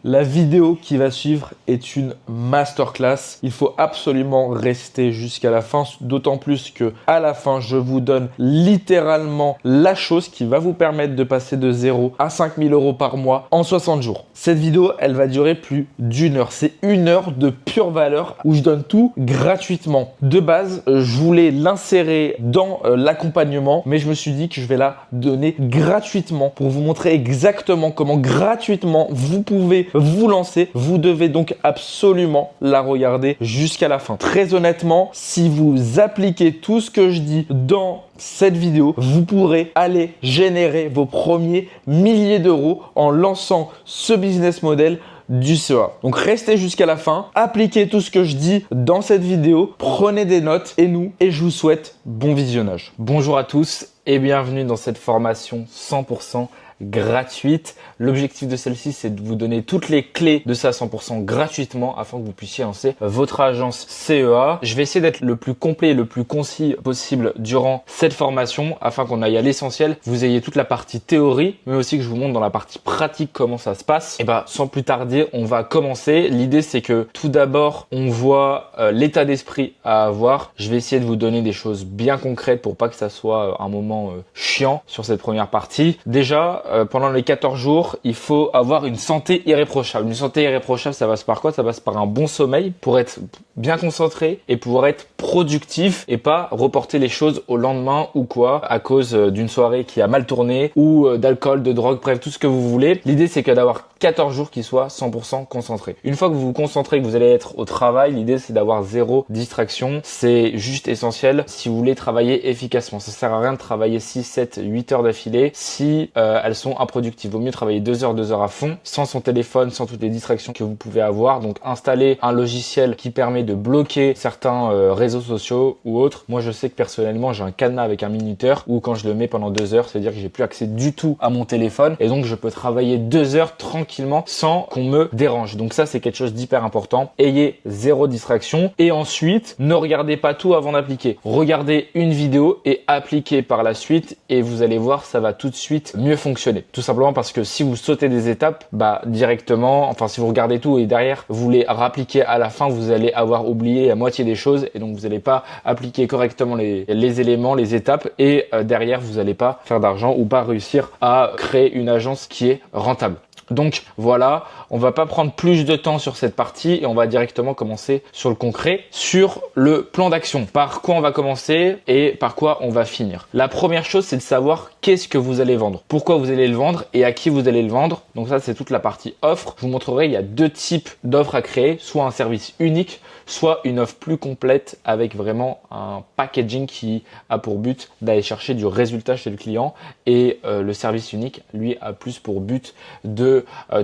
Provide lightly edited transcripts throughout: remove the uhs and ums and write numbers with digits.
La vidéo qui va suivre est une masterclass. Il faut absolument rester jusqu'à la fin, d'autant plus que à la fin, je vous donne littéralement la chose qui va vous permettre de passer de 0 à 5 000 € par mois en 60 jours. Cette vidéo, elle va durer plus d'1 heure. C'est 1 heure de pure valeur où je donne tout gratuitement. De base, je voulais l'insérer dans l'accompagnement, mais je me suis dit que je vais la donner gratuitement pour vous montrer exactement comment gratuitement vous pouvez vous lancer. Vous devez donc absolument la regarder jusqu'à la fin. Très honnêtement, si vous appliquez tout ce que je dis dans cette vidéo, vous pourrez aller générer vos premiers milliers d'euros en lançant ce business model du CEA. Donc restez jusqu'à la fin, appliquez tout ce que je dis dans cette vidéo, prenez des notes et je vous souhaite bon visionnage. Bonjour à tous et bienvenue dans cette formation 100% gratuite. L'objectif de celle-ci, c'est de vous donner toutes les clés de ça 100% gratuitement afin que vous puissiez lancer votre agence CEA. Je vais essayer d'être le plus complet et le plus concis possible durant cette formation afin qu'on aille à l'essentiel. Vous ayez toute la partie théorie, mais aussi que je vous montre dans la partie pratique comment ça se passe. Et sans plus tarder, on va commencer. L'idée, c'est que tout d'abord, on voit l'état d'esprit à avoir. Je vais essayer de vous donner des choses bien concrètes pour pas que ça soit un moment chiant sur cette première partie. Déjà, pendant les 14 jours, il faut avoir une santé irréprochable. Une santé irréprochable, ça passe par quoi? Ça passe par un bon sommeil pour être bien concentré et pouvoir être productif et pas reporter les choses au lendemain ou quoi à cause d'une soirée qui a mal tourné ou d'alcool, de drogue, bref, tout ce que vous voulez. L'idée, c'est que d'avoir 14 jours qui soient 100% concentrés. Une fois que vous vous concentrez, que vous allez être au travail, l'idée, c'est d'avoir zéro distraction. C'est juste essentiel si vous voulez travailler efficacement. Ça sert à rien de travailler 6, 7, 8 heures d'affilée si elles sont improductives. Vaut mieux travailler 2 heures à fond, sans son téléphone, sans toutes les distractions que vous pouvez avoir. Donc, installer un logiciel qui permet de bloquer certains réseaux sociaux ou autres. Moi, je sais que personnellement, j'ai un cadenas avec un minuteur où quand je le mets pendant 2 heures, c'est-à-dire que j'ai plus accès du tout à mon téléphone et donc je peux travailler 2 heures tranquillement sans qu'on me dérange. Donc ça, c'est quelque chose d'hyper important. Ayez zéro distraction et ensuite, ne regardez pas tout avant d'appliquer. Regardez une vidéo et appliquez par la suite et vous allez voir, ça va tout de suite mieux fonctionner. Tout simplement parce que si vous sautez des étapes, directement, si vous regardez tout et derrière, vous les rappliquez à la fin, vous allez avoir oublié la moitié des choses et donc vous n'allez pas appliquer correctement les éléments, les étapes et derrière, vous n'allez pas faire d'argent ou pas réussir à créer une agence qui est rentable. Donc voilà, on va pas prendre plus de temps sur cette partie et on va directement commencer sur le concret, sur le plan d'action. Par quoi on va commencer et par quoi on va finir. La première chose, c'est de savoir qu'est-ce que vous allez vendre, pourquoi vous allez le vendre et à qui vous allez le vendre. Donc ça, c'est toute la partie offre. Je vous montrerai, il y a 2 types d'offres à créer, soit un service unique, soit une offre plus complète avec vraiment un packaging qui a pour but d'aller chercher du résultat chez le client et le service unique, lui, a plus pour but de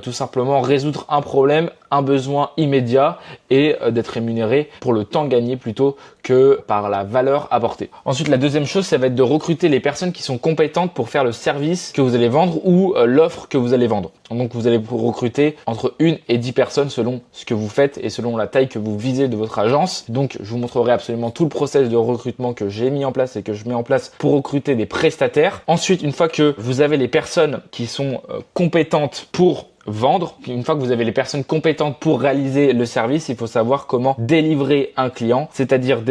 tout simplement résoudre un problème, un besoin immédiat et d'être rémunéré pour le temps gagné plutôt que par la valeur apportée. Ensuite, la deuxième chose, ça va être de recruter les personnes qui sont compétentes pour faire le service que vous allez vendre ou l'offre que vous allez vendre. Donc, vous allez recruter entre 1 et 10 personnes selon ce que vous faites et selon la taille que vous visez de votre agence. Donc, je vous montrerai absolument tout le process de recrutement que j'ai mis en place et que je mets en place pour recruter des prestataires. Ensuite, une fois que vous avez les personnes qui sont compétentes pour vendre, une fois que vous avez les personnes compétentes pour réaliser le service, il faut savoir comment délivrer un client, c'est-à-dire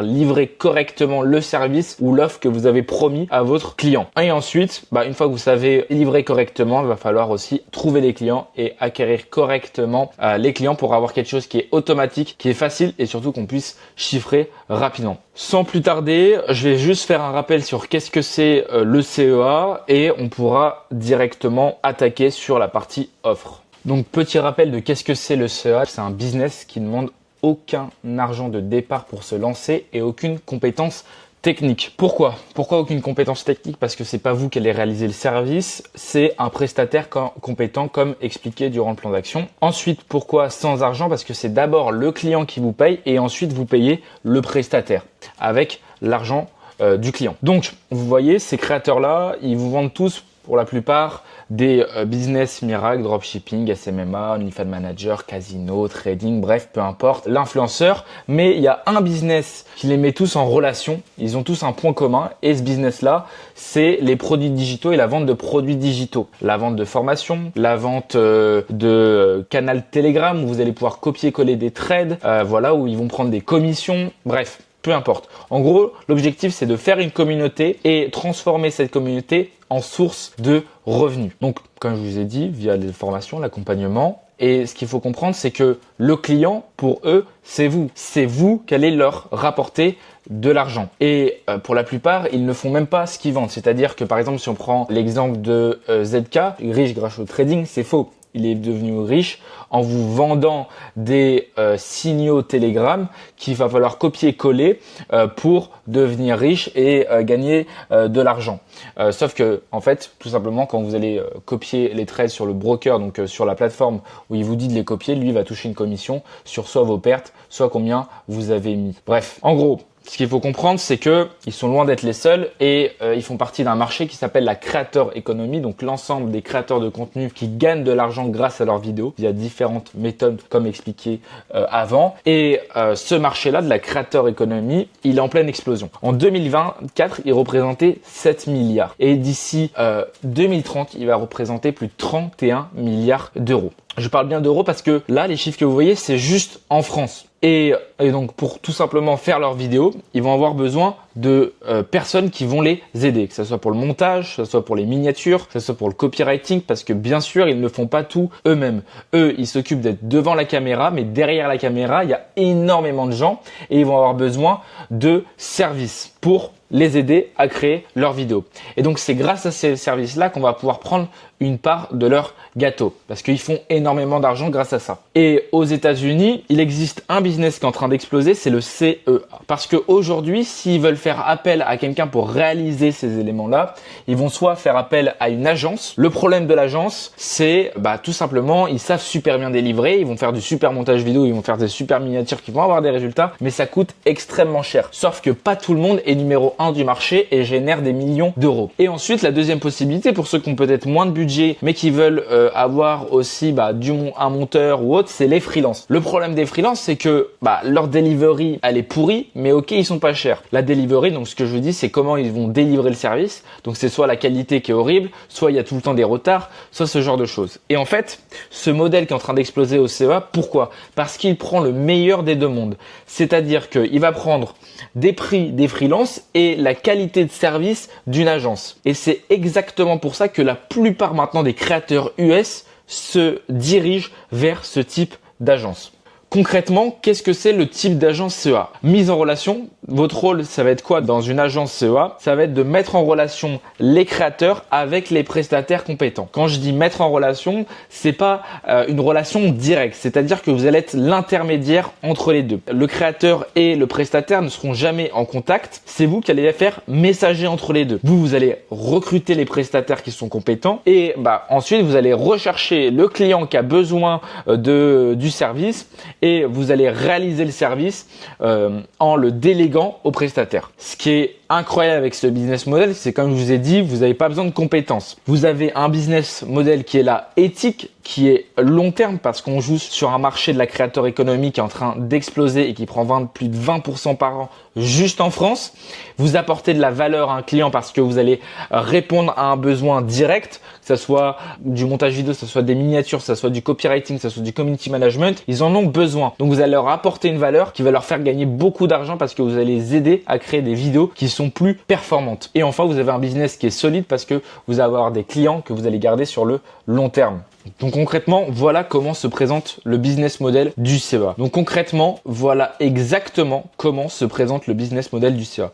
livrer correctement le service ou l'offre que vous avez promis à votre client. Et ensuite, une fois que vous savez livrer correctement, il va falloir aussi trouver les clients et acquérir correctement les clients pour avoir quelque chose qui est automatique, qui est facile et surtout qu'on puisse chiffrer rapidement. Sans plus tarder, je vais juste faire un rappel sur qu'est-ce que c'est le CEA et on pourra directement attaquer sur la partie offre. Donc petit rappel de qu'est-ce que c'est le CEA. C'est un business qui ne demande aucun argent de départ pour se lancer et aucune compétence technique. Pourquoi aucune compétence technique? Parce que c'est pas vous qui allez réaliser le service, c'est un prestataire compétent comme expliqué durant le plan d'action. Ensuite, pourquoi sans argent? Parce que c'est d'abord le client qui vous paye et ensuite vous payez le prestataire avec l'argent du client. Donc, vous voyez, ces créateurs-là, ils vous vendent tous pour la plupart des business miracles, dropshipping, SMMA, OnlyFans Manager, casino, trading, bref, peu importe, l'influenceur. Mais il y a un business qui les met tous en relation. Ils ont tous un point commun et ce business-là, c'est les produits digitaux et la vente de produits digitaux. La vente de formation, la vente de canal Telegram où vous allez pouvoir copier-coller des trades, voilà, où ils vont prendre des commissions, bref. Peu importe. En gros, l'objectif, c'est de faire une communauté et transformer cette communauté en source de revenus. Donc, comme je vous ai dit, via les formations, l'accompagnement. Et ce qu'il faut comprendre, c'est que le client, pour eux, c'est vous. C'est vous qui allez leur rapporter de l'argent. Et pour la plupart, ils ne font même pas ce qu'ils vendent. C'est-à-dire que, par exemple, si on prend l'exemple de ZK, riche grâce au trading, c'est faux. Il est devenu riche en vous vendant des signaux Telegram qu'il va falloir copier-coller pour devenir riche et gagner de l'argent. Sauf que, en fait, tout simplement, quand vous allez copier les trades sur le broker, donc sur la plateforme où il vous dit de les copier, lui va toucher une commission sur soit vos pertes, soit combien vous avez mis. Bref, en gros, ce qu'il faut comprendre, c'est que ils sont loin d'être les seuls et ils font partie d'un marché qui s'appelle la creator economy, donc l'ensemble des créateurs de contenu qui gagnent de l'argent grâce à leurs vidéos. Il y a différentes méthodes comme expliqué avant. Et ce marché-là de la creator economy, il est en pleine explosion. En 2024, il représentait 7 milliards et d'ici 2030, il va représenter plus de 31 milliards d'euros. Je parle bien d'euros parce que là, les chiffres que vous voyez, c'est juste en France. Et donc, pour tout simplement faire leurs vidéos, ils vont avoir besoin de personnes qui vont les aider, que ce soit pour le montage, que ce soit pour les miniatures, que ce soit pour le copywriting, parce que bien sûr, ils ne font pas tout eux-mêmes. Eux, ils s'occupent d'être devant la caméra, mais derrière la caméra, il y a énormément de gens et ils vont avoir besoin de services pour les aider à créer leurs vidéos. Et donc, c'est grâce à ces services-là qu'on va pouvoir prendre une part de leur gâteau parce qu'ils font énormément d'argent grâce à ça. Et aux États-Unis, il existe un business qui est en train d'exploser, c'est le CEA. Parce qu'aujourd'hui, s'ils veulent faire appel à quelqu'un pour réaliser ces éléments-là, ils vont soit faire appel à une agence. Le problème de l'agence, c'est tout simplement, ils savent super bien délivrer, ils vont faire du super montage vidéo, ils vont faire des super miniatures qui vont avoir des résultats, mais ça coûte extrêmement cher. Sauf que pas tout le monde est numéro 1 du marché et génère des millions d'euros. Et ensuite, la deuxième possibilité, pour ceux qui ont peut-être moins de budget, mais qui veulent avoir aussi un monteur ou autre, c'est les freelances. Le problème des freelances, c'est que leur delivery, elle est pourrie, mais ok, ils sont pas chers. La delivery, donc ce que je vous dis, c'est comment ils vont délivrer le service. Donc c'est soit la qualité qui est horrible, soit il y a tout le temps des retards, soit ce genre de choses. Et en fait, ce modèle qui est en train d'exploser au CEA, pourquoi? Parce qu'il prend le meilleur des deux mondes. C'est-à-dire qu'il va prendre des prix des freelances et la qualité de service d'une agence. Et c'est exactement pour ça que la plupart maintenant des créateurs US se dirigent vers ce type d'agence. Concrètement, qu'est-ce que c'est le type d'agence CEA? Mise en relation, votre rôle, ça va être quoi dans une agence CEA? Ça va être de mettre en relation les créateurs avec les prestataires compétents. Quand je dis mettre en relation, c'est pas une relation directe, c'est-à-dire que vous allez être l'intermédiaire entre les deux. Le créateur et le prestataire ne seront jamais en contact, c'est vous qui allez faire messager entre les deux. Vous allez recruter les prestataires qui sont compétents et ensuite vous allez rechercher le client qui a besoin du service et vous allez réaliser le service en le déléguant au prestataire. Ce qui est incroyable avec ce business model, c'est comme je vous ai dit, vous n'avez pas besoin de compétences. Vous avez un business model qui est là éthique, qui est long terme parce qu'on joue sur un marché de la creator economy qui est en train d'exploser et qui prend plus de 20% par an juste en France. Vous apportez de la valeur à un client parce que vous allez répondre à un besoin direct, que ce soit du montage vidéo, que ce soit des miniatures, que ce soit du copywriting, que ce soit du community management. Ils en ont besoin. Donc vous allez leur apporter une valeur qui va leur faire gagner beaucoup d'argent parce que vous allez les aider à créer des vidéos qui sont plus performantes. Et enfin, vous avez un business qui est solide parce que vous allez avoir des clients que vous allez garder sur le long terme. Donc concrètement, voilà comment se présente le business model du CEA. Donc concrètement, voilà exactement comment se présente le business model du CEA.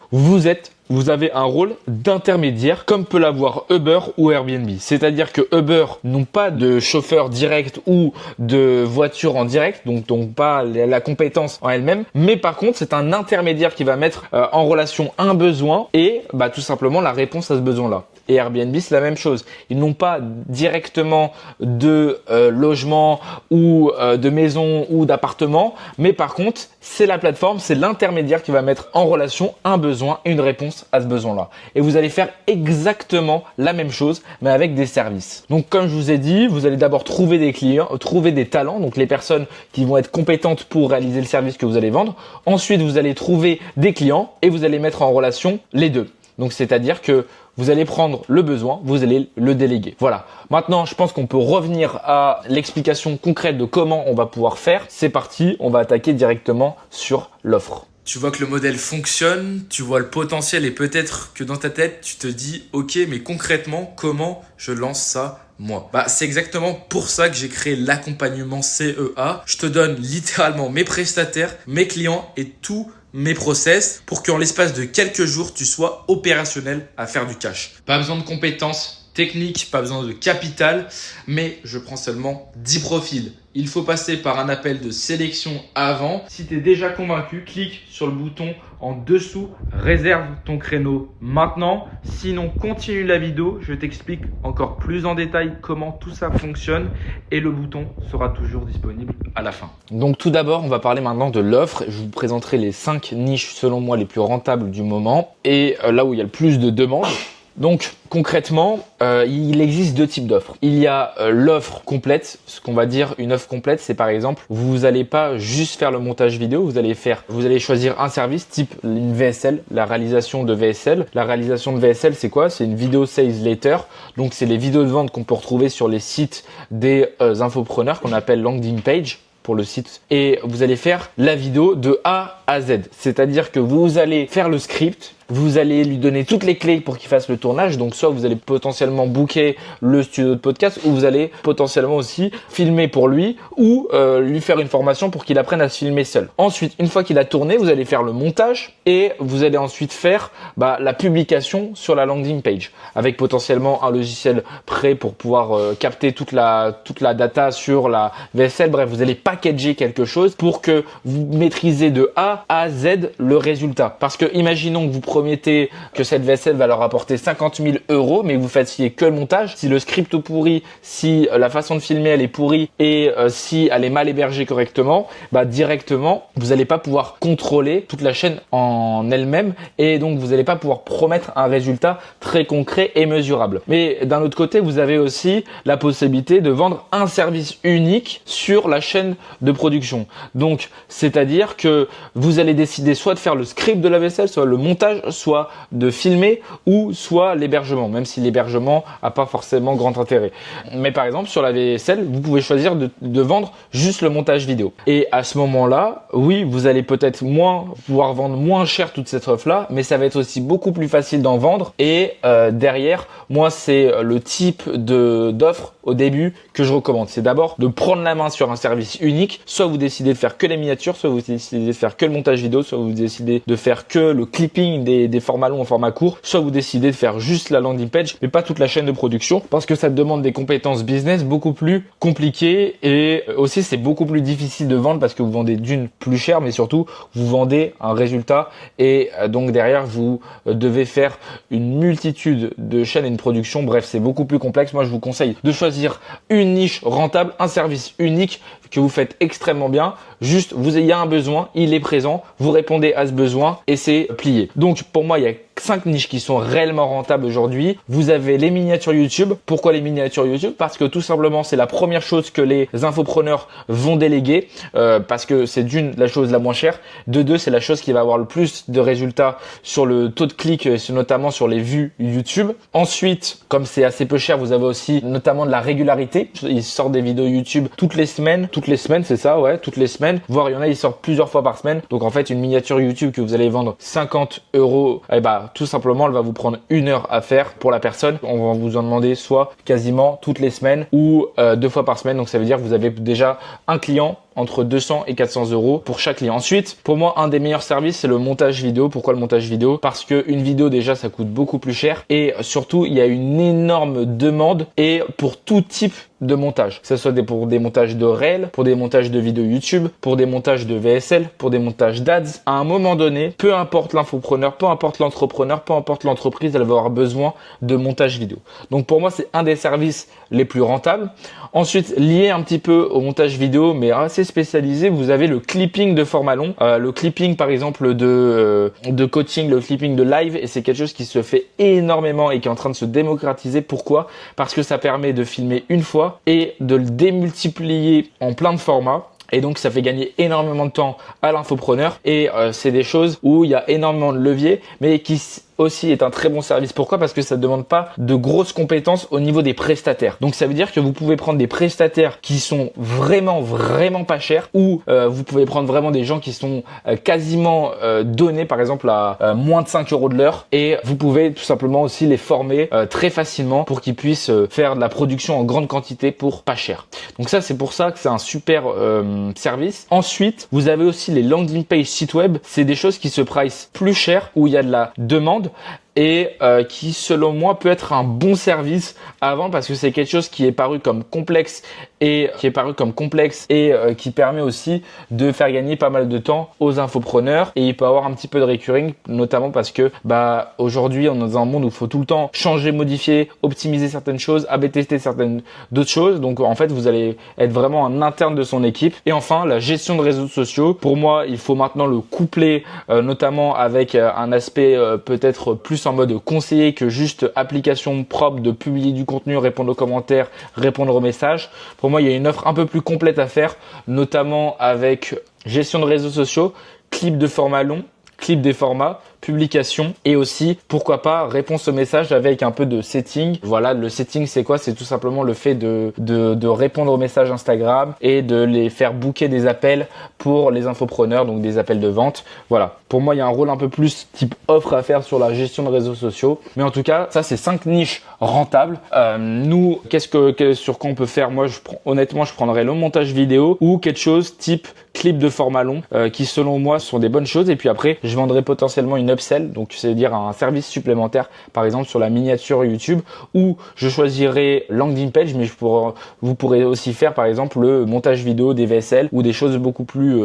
Vous avez un rôle d'intermédiaire comme peut l'avoir Uber ou Airbnb. C'est-à-dire que Uber n'ont pas de chauffeur direct ou de voiture en direct, donc pas la compétence en elle-même. Mais par contre, c'est un intermédiaire qui va mettre en relation un besoin et tout simplement la réponse à ce besoin-là. Et Airbnb, c'est la même chose. Ils n'ont pas directement de logement ou de maison ou d'appartement, mais par contre, c'est la plateforme, c'est l'intermédiaire qui va mettre en relation un besoin et une réponse à ce besoin-là. Et vous allez faire exactement la même chose, mais avec des services. Donc, comme je vous ai dit, vous allez d'abord trouver des clients, trouver des talents, donc les personnes qui vont être compétentes pour réaliser le service que vous allez vendre. Ensuite, vous allez trouver des clients et vous allez mettre en relation les deux. Donc, c'est-à-dire que vous allez prendre le besoin, vous allez le déléguer. Voilà. Maintenant, je pense qu'on peut revenir à l'explication concrète de comment on va pouvoir faire. C'est parti, on va attaquer directement sur l'offre. Tu vois que le modèle fonctionne, tu vois le potentiel et peut-être que dans ta tête, tu te dis « Ok, mais concrètement, comment je lance ça moi ?» C'est exactement pour ça que j'ai créé l'accompagnement CEA. Je te donne littéralement mes prestataires, mes clients et tout mes process pour qu'en l'espace de quelques jours, tu sois opérationnel à faire du cash. Pas besoin de compétences techniques, pas besoin de capital, mais je prends seulement 10 profils. Il faut passer par un appel de sélection avant. Si tu es déjà convaincu, clique sur le bouton en dessous, réserve ton créneau maintenant. Sinon, continue la vidéo, je t'explique encore plus en détail comment tout ça fonctionne et le bouton sera toujours disponible à la fin. Donc tout d'abord, on va parler maintenant de l'offre. Je vous présenterai les 5 niches selon moi les plus rentables du moment et là où il y a le plus de demandes. Donc concrètement, il existe deux types d'offres. Il y a l'offre complète, ce qu'on va dire une offre complète, c'est par exemple, vous n'allez pas juste faire le montage vidéo, vous allez choisir un service type une VSL, la réalisation de VSL. La réalisation de VSL, c'est quoi? C'est une vidéo sales letter. Donc c'est les vidéos de vente qu'on peut retrouver sur les sites des infopreneurs qu'on appelle landing page pour le site, et vous allez faire la vidéo de A à Z. C'est-à-dire que vous allez faire le script, vous allez lui donner toutes les clés pour qu'il fasse le tournage. Donc soit vous allez potentiellement booker le studio de podcast ou vous allez potentiellement aussi filmer pour lui ou lui faire une formation pour qu'il apprenne à se filmer seul. Ensuite, une fois qu'il a tourné, vous allez faire le montage et vous allez ensuite faire la publication sur la landing page avec potentiellement un logiciel prêt pour pouvoir capter toute la data sur la VSL. Bref, vous allez packager quelque chose pour que vous maîtrisez de A à Z le résultat. Parce que imaginons que vous promettez que cette VSL va leur apporter 50 000 €, mais vous fassiez que le montage. Si le script est pourri, si la façon de filmer elle est pourrie et si elle est mal hébergée correctement, directement, vous n'allez pas pouvoir contrôler toute la chaîne en elle-même et donc vous n'allez pas pouvoir promettre un résultat très concret et mesurable. Mais d'un autre côté, vous avez aussi la possibilité de vendre un service unique sur la chaîne de production. Donc, c'est-à-dire que vous allez décider soit de faire le script de la VSL, soit le montage, soit de filmer ou soit l'hébergement, même si l'hébergement n'a pas forcément grand intérêt. Mais par exemple, sur la VSL, vous pouvez choisir de vendre juste le montage vidéo. Et à ce moment-là, oui, vous allez peut-être pouvoir vendre moins cher toute cette offre-là, mais ça va être aussi beaucoup plus facile d'en vendre. Et derrière, moi, c'est le type d'offre au début que je recommande. C'est d'abord de prendre la main sur un service unique. Soit vous décidez de faire que les miniatures, soit vous décidez de faire que le montage vidéo, soit vous décidez de faire que le clipping des formats longs en format court, soit vous décidez de faire juste la landing page, mais pas toute la chaîne de production, parce que ça demande des compétences business beaucoup plus compliquées et aussi c'est beaucoup plus difficile de vendre parce que vous vendez d'une plus cher, mais surtout vous vendez un résultat et donc derrière vous devez faire une multitude de chaînes et une production. Bref, c'est beaucoup plus complexe. Moi, je vous conseille de choisir une niche rentable, un service unique que vous faites extrêmement bien. Juste, il y a un besoin, il est présent, vous répondez à ce besoin et c'est plié. Donc, pour moi, il y a 5 niches qui sont réellement rentables aujourd'hui. Vous avez les miniatures YouTube. Pourquoi les miniatures YouTube? Parce que tout simplement, c'est la première chose que les infopreneurs vont déléguer parce que c'est la chose la moins chère. De deux, c'est la chose qui va avoir le plus de résultats sur le taux de clic, notamment sur les vues YouTube. Ensuite, comme c'est assez peu cher, vous avez aussi notamment de la régularité. Ils sortent des vidéos YouTube toutes les semaines, c'est ça, ouais, toutes les semaines. Voire il y en a, ils sortent plusieurs fois par semaine. Donc en fait, une miniature YouTube que vous allez vendre 50 €, tout simplement, elle va vous prendre 1 heure à faire pour la personne. On va vous en demander soit quasiment toutes les semaines ou 2 fois par semaine. Donc ça veut dire que vous avez déjà un client entre 200 et 400 € pour chaque client. Ensuite, pour moi, un des meilleurs services, c'est le montage vidéo. Pourquoi le montage vidéo? Parce que une vidéo, déjà, ça coûte beaucoup plus cher et surtout, il y a une énorme demande et pour tout type de montage, que ce soit pour des montages de Reel, pour des montages de vidéos YouTube, pour des montages de VSL, pour des montages d'Ads. À un moment donné, peu importe l'infopreneur, peu importe l'entrepreneur, peu importe l'entreprise, elle va avoir besoin de montage vidéo. Donc pour moi, c'est un des services les plus rentables. Ensuite, lié un petit peu au montage vidéo, mais assez spécialisé, vous avez le clipping de format long, le clipping par exemple de coaching, le clipping de live, et c'est quelque chose qui se fait énormément et qui est en train de se démocratiser. Pourquoi? Parce que ça permet de filmer une fois et de le démultiplier en plein de formats. Et donc, ça fait gagner énormément de temps à l'infopreneur et c'est des choses où il y a énormément de leviers, mais qui aussi est un très bon service. Pourquoi? Parce que ça ne demande pas de grosses compétences au niveau des prestataires. Donc ça veut dire que vous pouvez prendre des prestataires qui sont vraiment pas chers, ou vous pouvez prendre vraiment des gens qui sont quasiment donnés, par exemple à moins de 5 € de l'heure, et vous pouvez tout simplement aussi les former très facilement pour qu'ils puissent faire de la production en grande quantité pour pas cher. Donc ça, c'est pour ça que c'est un super service. Ensuite, vous avez aussi les landing page sites web. C'est des choses qui se price plus cher, où il y a de la demande et qui selon moi peut être un bon service à vendre, parce que c'est quelque chose qui est paru comme complexe et qui permet aussi de faire gagner pas mal de temps aux infopreneurs, et il peut avoir un petit peu de recurring, notamment parce que aujourd'hui on est dans un monde où il faut tout le temps changer, modifier, optimiser certaines choses, A/B tester certaines d'autres choses. Donc en fait vous allez être vraiment en interne de son équipe. Et enfin, la gestion de réseaux sociaux, pour moi il faut maintenant le coupler notamment avec un aspect peut-être plus en mode conseiller que juste application propre de publier du contenu, répondre aux commentaires, répondre aux messages. Pour moi, il y a une offre un peu plus complète à faire, notamment avec gestion de réseaux sociaux, clip de format long, clip des formats, publication, et aussi pourquoi pas réponse aux messages avec un peu de setting. Voilà, le setting c'est quoi? C'est tout simplement le fait de répondre aux messages Instagram et de les faire booker des appels pour les infopreneurs, donc des appels de vente. Voilà, pour moi il y a un rôle un peu plus type offre à faire sur la gestion de réseaux sociaux, mais en tout cas ça c'est 5 niches rentables. Nous, sur quoi on peut faire? Moi honnêtement je prendrais le montage vidéo ou quelque chose type clip de format long qui selon moi sont des bonnes choses. Et puis après je vendrais potentiellement une upsell, donc c'est-à-dire un service supplémentaire, par exemple sur la miniature YouTube, ou je choisirais landing page, mais vous pourrez aussi faire par exemple le montage vidéo des VSL ou des choses beaucoup plus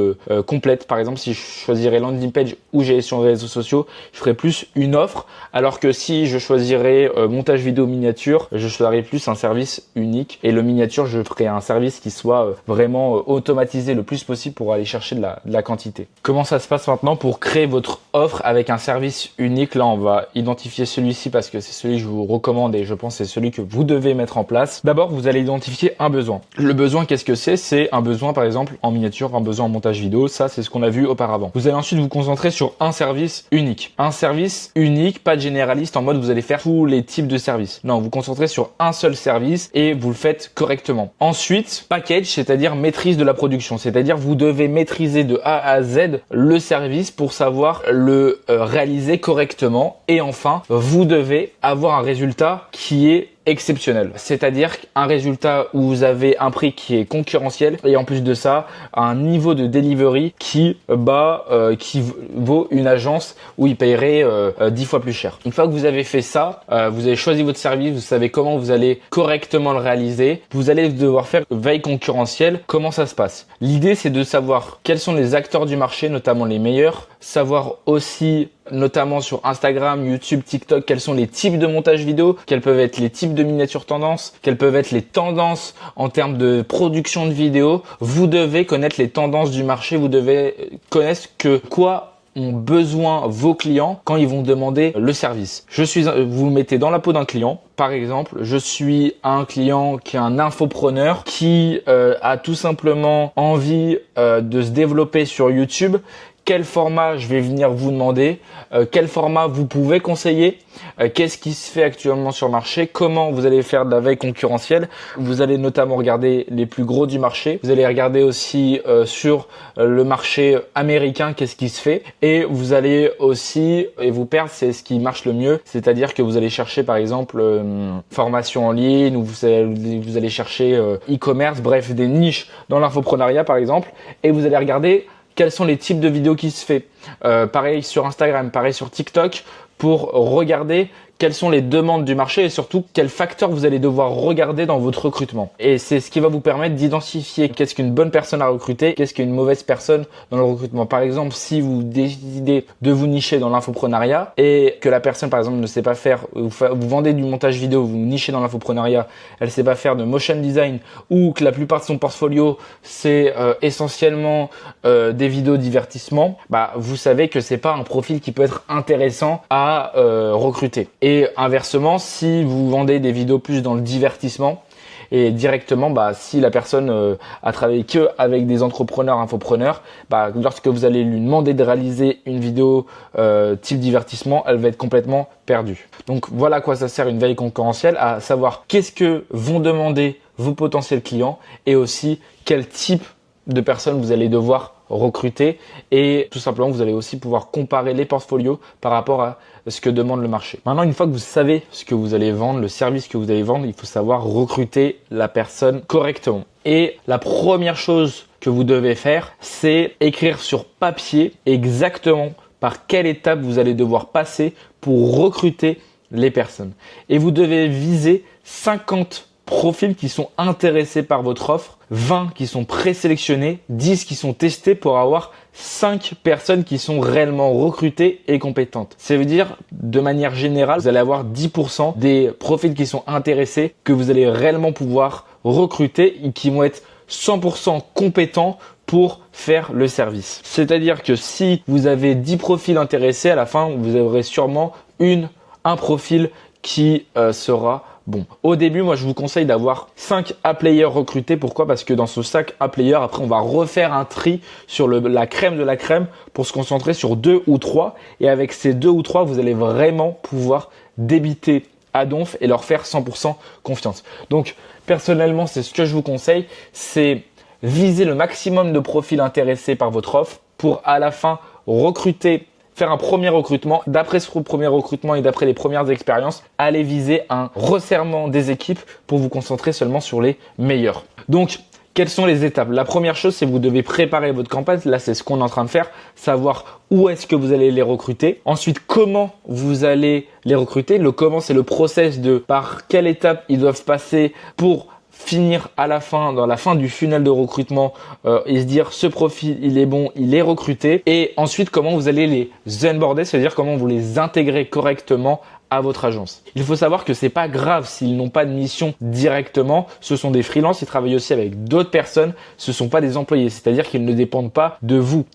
complètes. Par exemple, si je choisirais landing page ou gestion de réseaux sociaux, je ferais plus une offre, alors que si je choisirais montage vidéo miniature, je choisirais plus un service unique, et le miniature je ferais un service qui soit vraiment automatisé le plus possible pour aller chercher de la quantité. Comment ça se passe maintenant pour créer votre offre avec un service unique? Là, on va identifier celui-ci parce que c'est celui que je vous recommande et je pense que c'est celui que vous devez mettre en place. D'abord, vous allez identifier un besoin. Le besoin, qu'est-ce que c'est? C'est un besoin, par exemple, en miniature, un besoin en montage vidéo. Ça, c'est ce qu'on a vu auparavant. Vous allez ensuite vous concentrer sur un service unique. Un service unique, pas de généraliste en mode vous allez faire tous les types de services. Non, vous vous concentrez sur un seul service et vous le faites correctement. Ensuite, package, c'est-à-dire maîtrise de la production. C'est-à-dire vous devez maîtriser de A à Z le service pour savoir le réaliser correctement. Et enfin, vous devez avoir un résultat qui est exceptionnel, c'est-à-dire un résultat où vous avez un prix qui est concurrentiel et en plus de ça un niveau de delivery qui vaut une agence où il paierait 10 fois plus cher. Une fois que vous avez fait ça, vous avez choisi votre service, vous savez comment vous allez correctement le réaliser, vous allez devoir faire veille concurrentielle. Comment ça se passe? L'idée c'est de savoir quels sont les acteurs du marché, notamment les meilleurs, savoir aussi notamment sur Instagram, YouTube, TikTok, quels sont les types de montage vidéo, quels peuvent être les types de miniatures tendances, quelles peuvent être les tendances en termes de production de vidéos. Vous devez connaître les tendances du marché, vous devez connaître quoi ont besoin vos clients quand ils vont demander le service. Vous vous mettez dans la peau d'un client. Par exemple, je suis un client qui est un infopreneur qui a tout simplement envie de se développer sur YouTube. Quel format je vais venir vous demander, quel format vous pouvez conseiller, qu'est-ce qui se fait actuellement sur le marché, comment vous allez faire de la veille concurrentielle. Vous allez notamment regarder les plus gros du marché, vous allez regarder aussi sur le marché américain qu'est-ce qui se fait, et vous allez aussi, et vous perdre, c'est ce qui marche le mieux, c'est-à-dire que vous allez chercher par exemple formation en ligne, ou vous allez chercher e-commerce, bref des niches dans l'infoprenariat par exemple, et vous allez regarder quels sont les types de vidéos qui se fait. Pareil sur Instagram, pareil sur TikTok, pour regarder quelles sont les demandes du marché et surtout quels facteurs vous allez devoir regarder dans votre recrutement. Et c'est ce qui va vous permettre d'identifier qu'est-ce qu'une bonne personne à recruter, qu'est-ce qu'une mauvaise personne dans le recrutement. Par exemple, si vous décidez de vous nicher dans l'infoprenariat et que la personne par exemple ne sait pas faire, vous vendez du montage vidéo, vous nichez dans l'infoprenariat, elle sait pas faire de motion design ou que la plupart de son portfolio c'est essentiellement des vidéos divertissement, bah vous savez que c'est pas un profil qui peut être intéressant à recruter. Et inversement, si vous vendez des vidéos plus dans le divertissement et directement, bah, si la personne a travaillé que avec des entrepreneurs, infopreneurs, bah, lorsque vous allez lui demander de réaliser une vidéo type divertissement, elle va être complètement perdue. Donc voilà à quoi ça sert une veille concurrentielle, à savoir qu'est-ce que vont demander vos potentiels clients et aussi quel type de personnes vous allez devoir recruter et tout simplement vous allez aussi pouvoir comparer les portfolios par rapport à ce que demande le marché. Maintenant, une fois que vous savez ce que vous allez vendre, le service que vous allez vendre, il faut savoir recruter la personne correctement. Et la première chose que vous devez faire, c'est écrire sur papier exactement par quelle étape vous allez devoir passer pour recruter les personnes. Et vous devez viser 50 profils qui sont intéressés par votre offre, 20 qui sont présélectionnés, 10 qui sont testés pour avoir 5 personnes qui sont réellement recrutées et compétentes. Ça veut dire, de manière générale, vous allez avoir 10% des profils qui sont intéressés que vous allez réellement pouvoir recruter et qui vont être 100% compétents pour faire le service. C'est-à-dire que si vous avez 10 profils intéressés, à la fin, vous aurez sûrement un profil qui sera bon. Au début, moi, je vous conseille d'avoir 5 A-players recrutés. Pourquoi? Parce que dans ce 5 A-players, après, on va refaire un tri sur la crème de la crème pour se concentrer sur 2 ou 3. Et avec ces 2 ou 3, vous allez vraiment pouvoir débiter à donf et leur faire 100% confiance. Donc, personnellement, c'est ce que je vous conseille. C'est viser le maximum de profils intéressés par votre offre pour à la fin recruter, faire un premier recrutement. D'après ce premier recrutement et d'après les premières expériences, allez viser un resserrement des équipes pour vous concentrer seulement sur les meilleurs. Donc, quelles sont les étapes? La première chose, c'est que vous devez préparer votre campagne. Là, c'est ce qu'on est en train de faire, savoir où est-ce que vous allez les recruter. Ensuite, comment vous allez les recruter. Le comment, c'est le process de par quelle étape ils doivent passer pour finir à la fin, dans la fin du funnel de recrutement et se dire ce profil il est bon, il est recruté. Et ensuite comment vous allez les onboarder, c'est-à-dire comment vous les intégrez correctement à votre agence. Il faut savoir que c'est pas grave s'ils n'ont pas de mission directement. Ce sont des freelances, ils travaillent aussi avec d'autres personnes. Ce sont pas des employés, c'est-à-dire qu'ils ne dépendent pas de vous.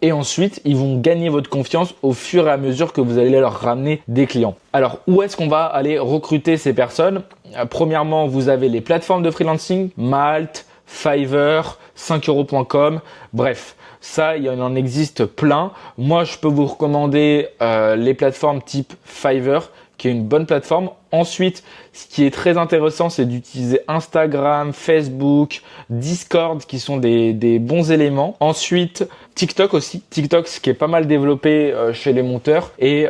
Et ensuite, ils vont gagner votre confiance au fur et à mesure que vous allez leur ramener des clients. Alors, où est-ce qu'on va aller recruter ces personnes? Premièrement, vous avez les plateformes de freelancing, Malt, Fiverr, 5euros.com, bref. Ça, il en existe plein. Moi, je peux vous recommander les plateformes type Fiverr, qui est une bonne plateforme. Ensuite, ce qui est très intéressant, c'est d'utiliser Instagram, Facebook, Discord, qui sont des bons éléments. Ensuite, TikTok aussi. TikTok, ce qui est pas mal développé chez les monteurs. Et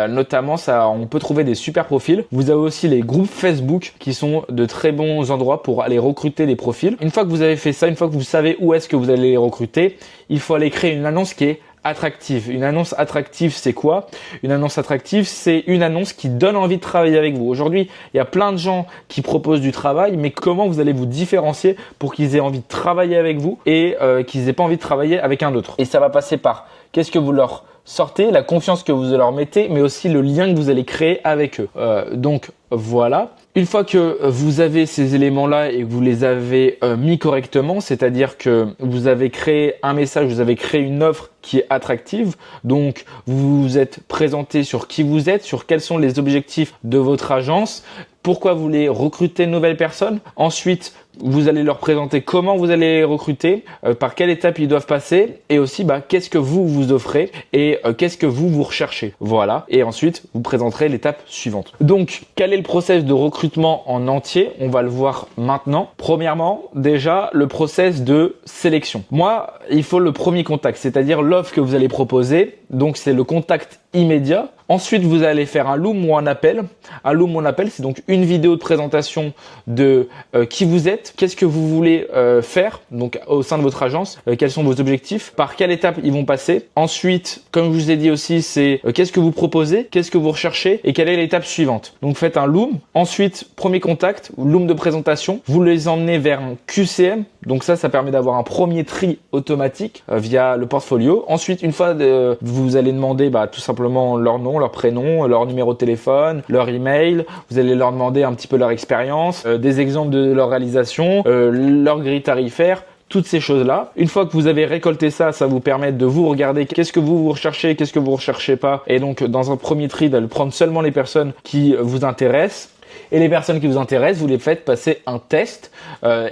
notamment, ça, on peut trouver des super profils. Vous avez aussi les groupes Facebook, qui sont de très bons endroits pour aller recruter des profils. Une fois que vous avez fait ça, une fois que vous savez où est-ce que vous allez les recruter, il faut aller créer une annonce qui est attractive. Une annonce attractive, c'est quoi? Une annonce attractive, c'est une annonce qui donne envie de travailler avec vous. Aujourd'hui, il y a plein de gens qui proposent du travail, mais comment vous allez vous différencier pour qu'ils aient envie de travailler avec vous et qu'ils aient pas envie de travailler avec un autre? Et ça va passer par qu'est-ce que vous leur sortez, la confiance que vous leur mettez, mais aussi le lien que vous allez créer avec eux. Donc voilà. Une fois que vous avez ces éléments-là et que vous les avez mis correctement, c'est-à-dire que vous avez créé un message, vous avez créé une offre qui est attractive, donc vous vous êtes présenté sur qui vous êtes, sur quels sont les objectifs de votre agence, pourquoi vous voulez recruter de nouvelles personnes. Ensuite, vous allez leur présenter comment vous allez les recruter, par quelle étape ils doivent passer et aussi qu'est-ce que vous offrez et qu'est-ce que vous recherchez. Voilà. Et ensuite, vous présenterez l'étape suivante. Donc, quel est le process de recrutement en entier? On va le voir maintenant. Premièrement, déjà, le process de sélection. Moi, il faut le premier contact, c'est-à-dire l'offre que vous allez proposer. Donc, c'est le contact immédiat. Ensuite, vous allez faire un loom ou un appel. Un loom ou un appel, c'est donc une vidéo de présentation de qui vous êtes, qu'est-ce que vous voulez faire donc au sein de votre agence, quels sont vos objectifs, par quelle étape ils vont passer. Ensuite, comme je vous ai dit aussi, c'est qu'est-ce que vous proposez, qu'est-ce que vous recherchez et quelle est l'étape suivante. Donc faites un loom. Ensuite, premier contact, loom de présentation. Vous les emmenez vers un QCM. Donc ça permet d'avoir un premier tri automatique via le portfolio. Ensuite, une fois vous allez demander tout simplement leur nom, leur prénom, leur numéro de téléphone, leur email. Vous allez leur demander un petit peu leur expérience, des exemples de leur réalisation, leur grille tarifaire. Toutes ces choses-là. Une fois que vous avez récolté ça, ça vous permet de vous regarder qu'est-ce que vous recherchez, qu'est-ce que vous recherchez pas. Et donc, dans un premier tri, d'aller prendre seulement les personnes qui vous intéressent. Et les personnes qui vous intéressent, vous les faites passer un test.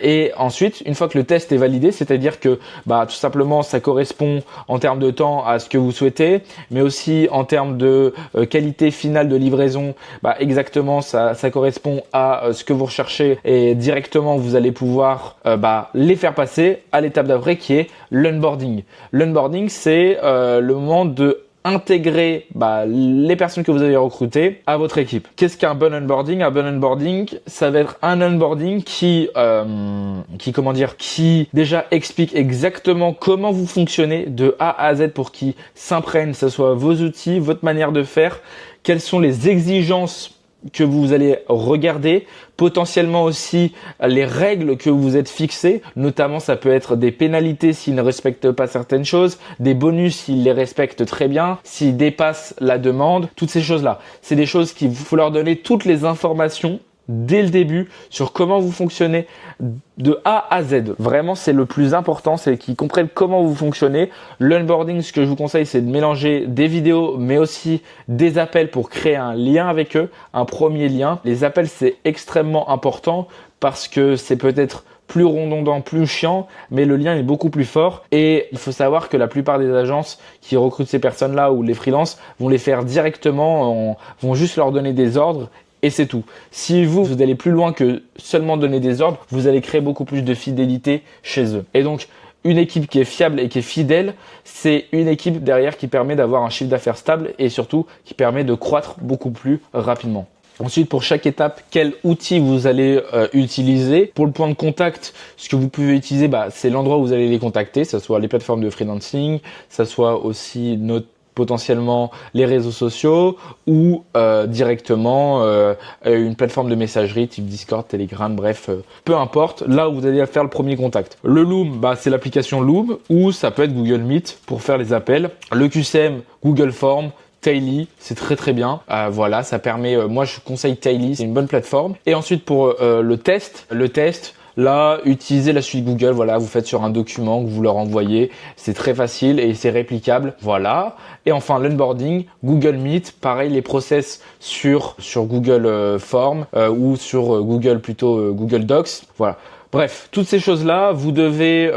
Et ensuite, une fois que le test est validé, c'est-à-dire que tout simplement ça correspond en termes de temps à ce que vous souhaitez, mais aussi en termes de qualité finale de livraison, exactement ça correspond à ce que vous recherchez et directement vous allez pouvoir les faire passer à l'étape d'après qui est l'onboarding. L'onboarding, c'est le moment de intégrer les personnes que vous avez recrutées à votre équipe. Qu'est-ce qu'un bon onboarding? Un bon onboarding, ça va être un onboarding qui déjà explique exactement comment vous fonctionnez de A à Z pour qu'ils s'imprègnent, que ce soit vos outils, votre manière de faire, quelles sont les exigences que vous allez regarder, potentiellement aussi les règles que vous êtes fixées, notamment ça peut être des pénalités s'ils ne respectent pas certaines choses, des bonus s'ils les respectent très bien, s'ils dépassent la demande, toutes ces choses-là. C'est des choses qu'il faut leur donner toutes les informations dès le début sur comment vous fonctionnez de A à Z. Vraiment, c'est le plus important, c'est qu'ils comprennent comment vous fonctionnez. L'onboarding, ce que je vous conseille, c'est de mélanger des vidéos, mais aussi des appels pour créer un lien avec eux, un premier lien. Les appels, c'est extrêmement important parce que c'est peut-être plus redondant, plus chiant, mais le lien est beaucoup plus fort. Et il faut savoir que la plupart des agences qui recrutent ces personnes-là ou les freelances vont les faire directement, vont juste leur donner des ordres. Et c'est tout. Si vous allez plus loin que seulement donner des ordres, vous allez créer beaucoup plus de fidélité chez eux. Et donc, une équipe qui est fiable et qui est fidèle, c'est une équipe derrière qui permet d'avoir un chiffre d'affaires stable et surtout qui permet de croître beaucoup plus rapidement. Ensuite, pour chaque étape, quel outil vous allez utiliser. Pour le point de contact, ce que vous pouvez utiliser, c'est l'endroit où vous allez les contacter, que ce soit les plateformes de freelancing, que ce soit aussi potentiellement les réseaux sociaux ou directement une plateforme de messagerie type Discord, Telegram, bref, peu importe, là où vous allez faire le premier contact. Le Loom, c'est l'application Loom ou ça peut être Google Meet pour faire les appels. Le QCM, Google Form, Taily, c'est très très bien. Voilà, ça permet, moi je conseille Taily, c'est une bonne plateforme. Et ensuite pour le test, là, utilisez la suite Google. Voilà, vous faites sur un document que vous leur envoyez. C'est très facile et c'est réplicable. Voilà. Et enfin, l'onboarding, Google Meet. Pareil, les process sur Google Form ou sur Google Docs. Voilà. Bref, toutes ces choses-là, vous devez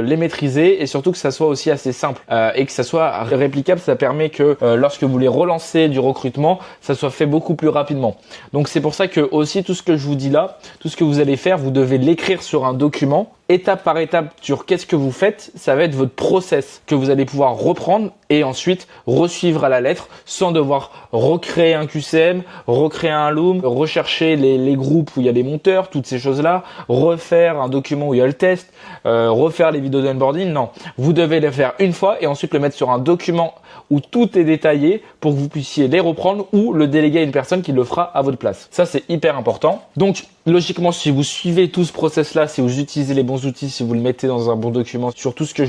les maîtriser et surtout que ça soit aussi assez simple et que ça soit réplicable. Ça permet que lorsque vous les relancez du recrutement, ça soit fait beaucoup plus rapidement. Donc c'est pour ça que aussi tout ce que je vous dis là, tout ce que vous allez faire, vous devez l'écrire sur un document. Étape par étape sur qu'est-ce que vous faites, ça va être votre process que vous allez pouvoir reprendre et ensuite resuivre à la lettre sans devoir recréer un QCM, recréer un Loom, rechercher les groupes où il y a les monteurs, toutes ces choses-là, refaire un document où il y a le test, refaire les vidéos d'onboarding. Non, vous devez les faire une fois et ensuite le mettre sur un document où tout est détaillé pour que vous puissiez les reprendre ou le déléguer à une personne qui le fera à votre place. Ça, c'est hyper important. Donc, logiquement, si vous suivez tout ce process-là, si vous utilisez les bons outils, si vous le mettez dans un bon document sur tout ce que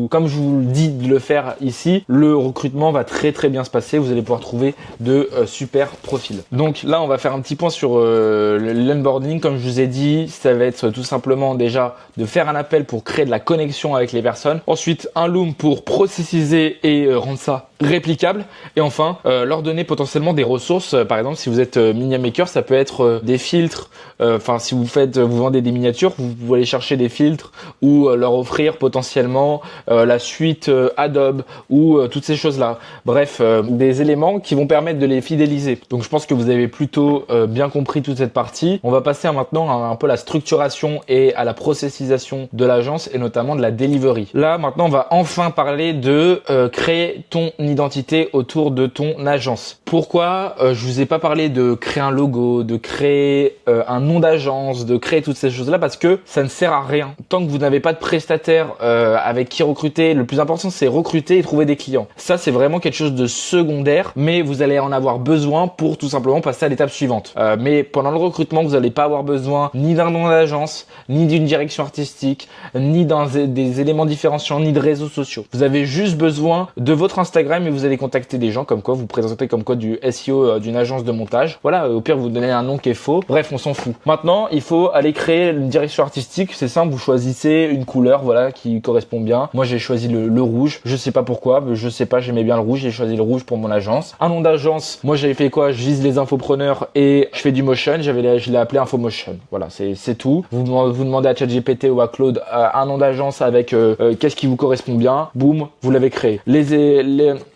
comme je vous le dis de le faire ici, le recrutement va très très bien se passer. Vous allez pouvoir trouver de super profils. Donc là, on va faire un petit point sur l'onboarding. Comme je vous ai dit, ça va être tout simplement déjà de faire un appel pour créer de la connexion avec les personnes. Ensuite, un Loom pour processiser et rendre ça réplicable. Et enfin, leur donner potentiellement des ressources. Par exemple, si vous êtes miniature maker, ça peut être des filtres. Si vous vendez des miniatures, vous pouvez aller chercher des filtres ou leur offrir potentiellement la suite Adobe ou toutes ces choses-là. Bref, des éléments qui vont permettre de les fidéliser. Donc, je pense que vous avez plutôt bien compris toute cette partie. On va passer maintenant à un peu la structuration et à la processisation de l'agence et notamment de la delivery. Là, maintenant, on va enfin parler de créer ton identité autour de ton agence. Pourquoi je vous ai pas parlé de créer un logo, de créer un nom d'agence, de créer toutes ces choses-là? Parce que ça ne sert à rien. Tant que vous n'avez pas de prestataire avec qui recruter, le plus important c'est recruter et trouver des clients. Ça c'est vraiment quelque chose de secondaire, mais vous allez en avoir besoin pour tout simplement passer à l'étape suivante. Mais pendant le recrutement, vous n'allez pas avoir besoin ni d'un nom d'agence, ni d'une direction artistique, ni des éléments différenciants, ni de réseaux sociaux. Vous avez juste besoin de votre Instagram et vous allez contacter des gens comme quoi vous présentez comme quoi du SEO d'une agence de montage. Voilà, au pire vous donnez un nom qui est faux. Bref, on s'en fout. Maintenant, il faut aller créer une direction artistique. C'est simple, vous choisissez une couleur, voilà, qui correspond bien. Moi, j'ai choisi le rouge. Je sais pas pourquoi, mais je sais pas, j'aimais bien le rouge. J'ai choisi le rouge pour mon agence. Un nom d'agence. Moi, j'avais fait quoi? Je vise les infopreneurs et je fais du motion. Je l'ai appelé Infomotion. Voilà, c'est tout. Vous demandez à ChatGPT ou à Claude un nom d'agence avec qu'est-ce qui vous correspond bien. Boum, vous l'avez créé.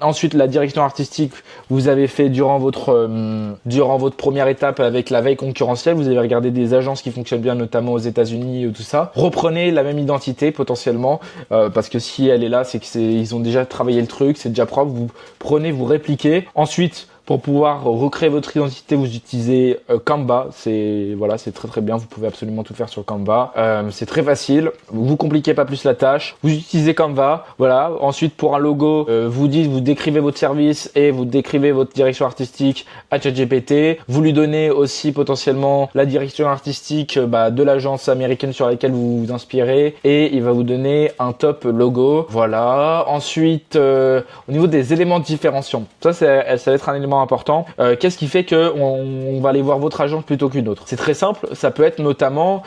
Ensuite, la direction artistique, vous avez fait durant votre première étape avec la veille concurrentielle. Vous avez regardé des agences qui fonctionnent bien, notamment aux États-Unis ou tout ça. Reprenez la même identité potentiellement, parce que si elle est là, c'est qu'ils ont déjà travaillé le truc, c'est déjà propre. Vous prenez, vous répliquez. Ensuite, pour pouvoir recréer votre identité, vous utilisez Canva. C'est très très bien. Vous pouvez absolument tout faire sur Canva. C'est très facile. Vous compliquez pas plus la tâche. Vous utilisez Canva. Voilà. Ensuite, pour un logo, vous décrivez votre service et vous décrivez votre direction artistique à ChatGPT. Vous lui donnez aussi potentiellement la direction artistique de l'agence américaine sur laquelle vous vous inspirez et il va vous donner un top logo. Voilà. Ensuite, au niveau des éléments différenciants, ça va être un élément important. Qu'est-ce qui fait que on va aller voir votre agence plutôt qu'une autre? C'est très simple. Ça peut être notamment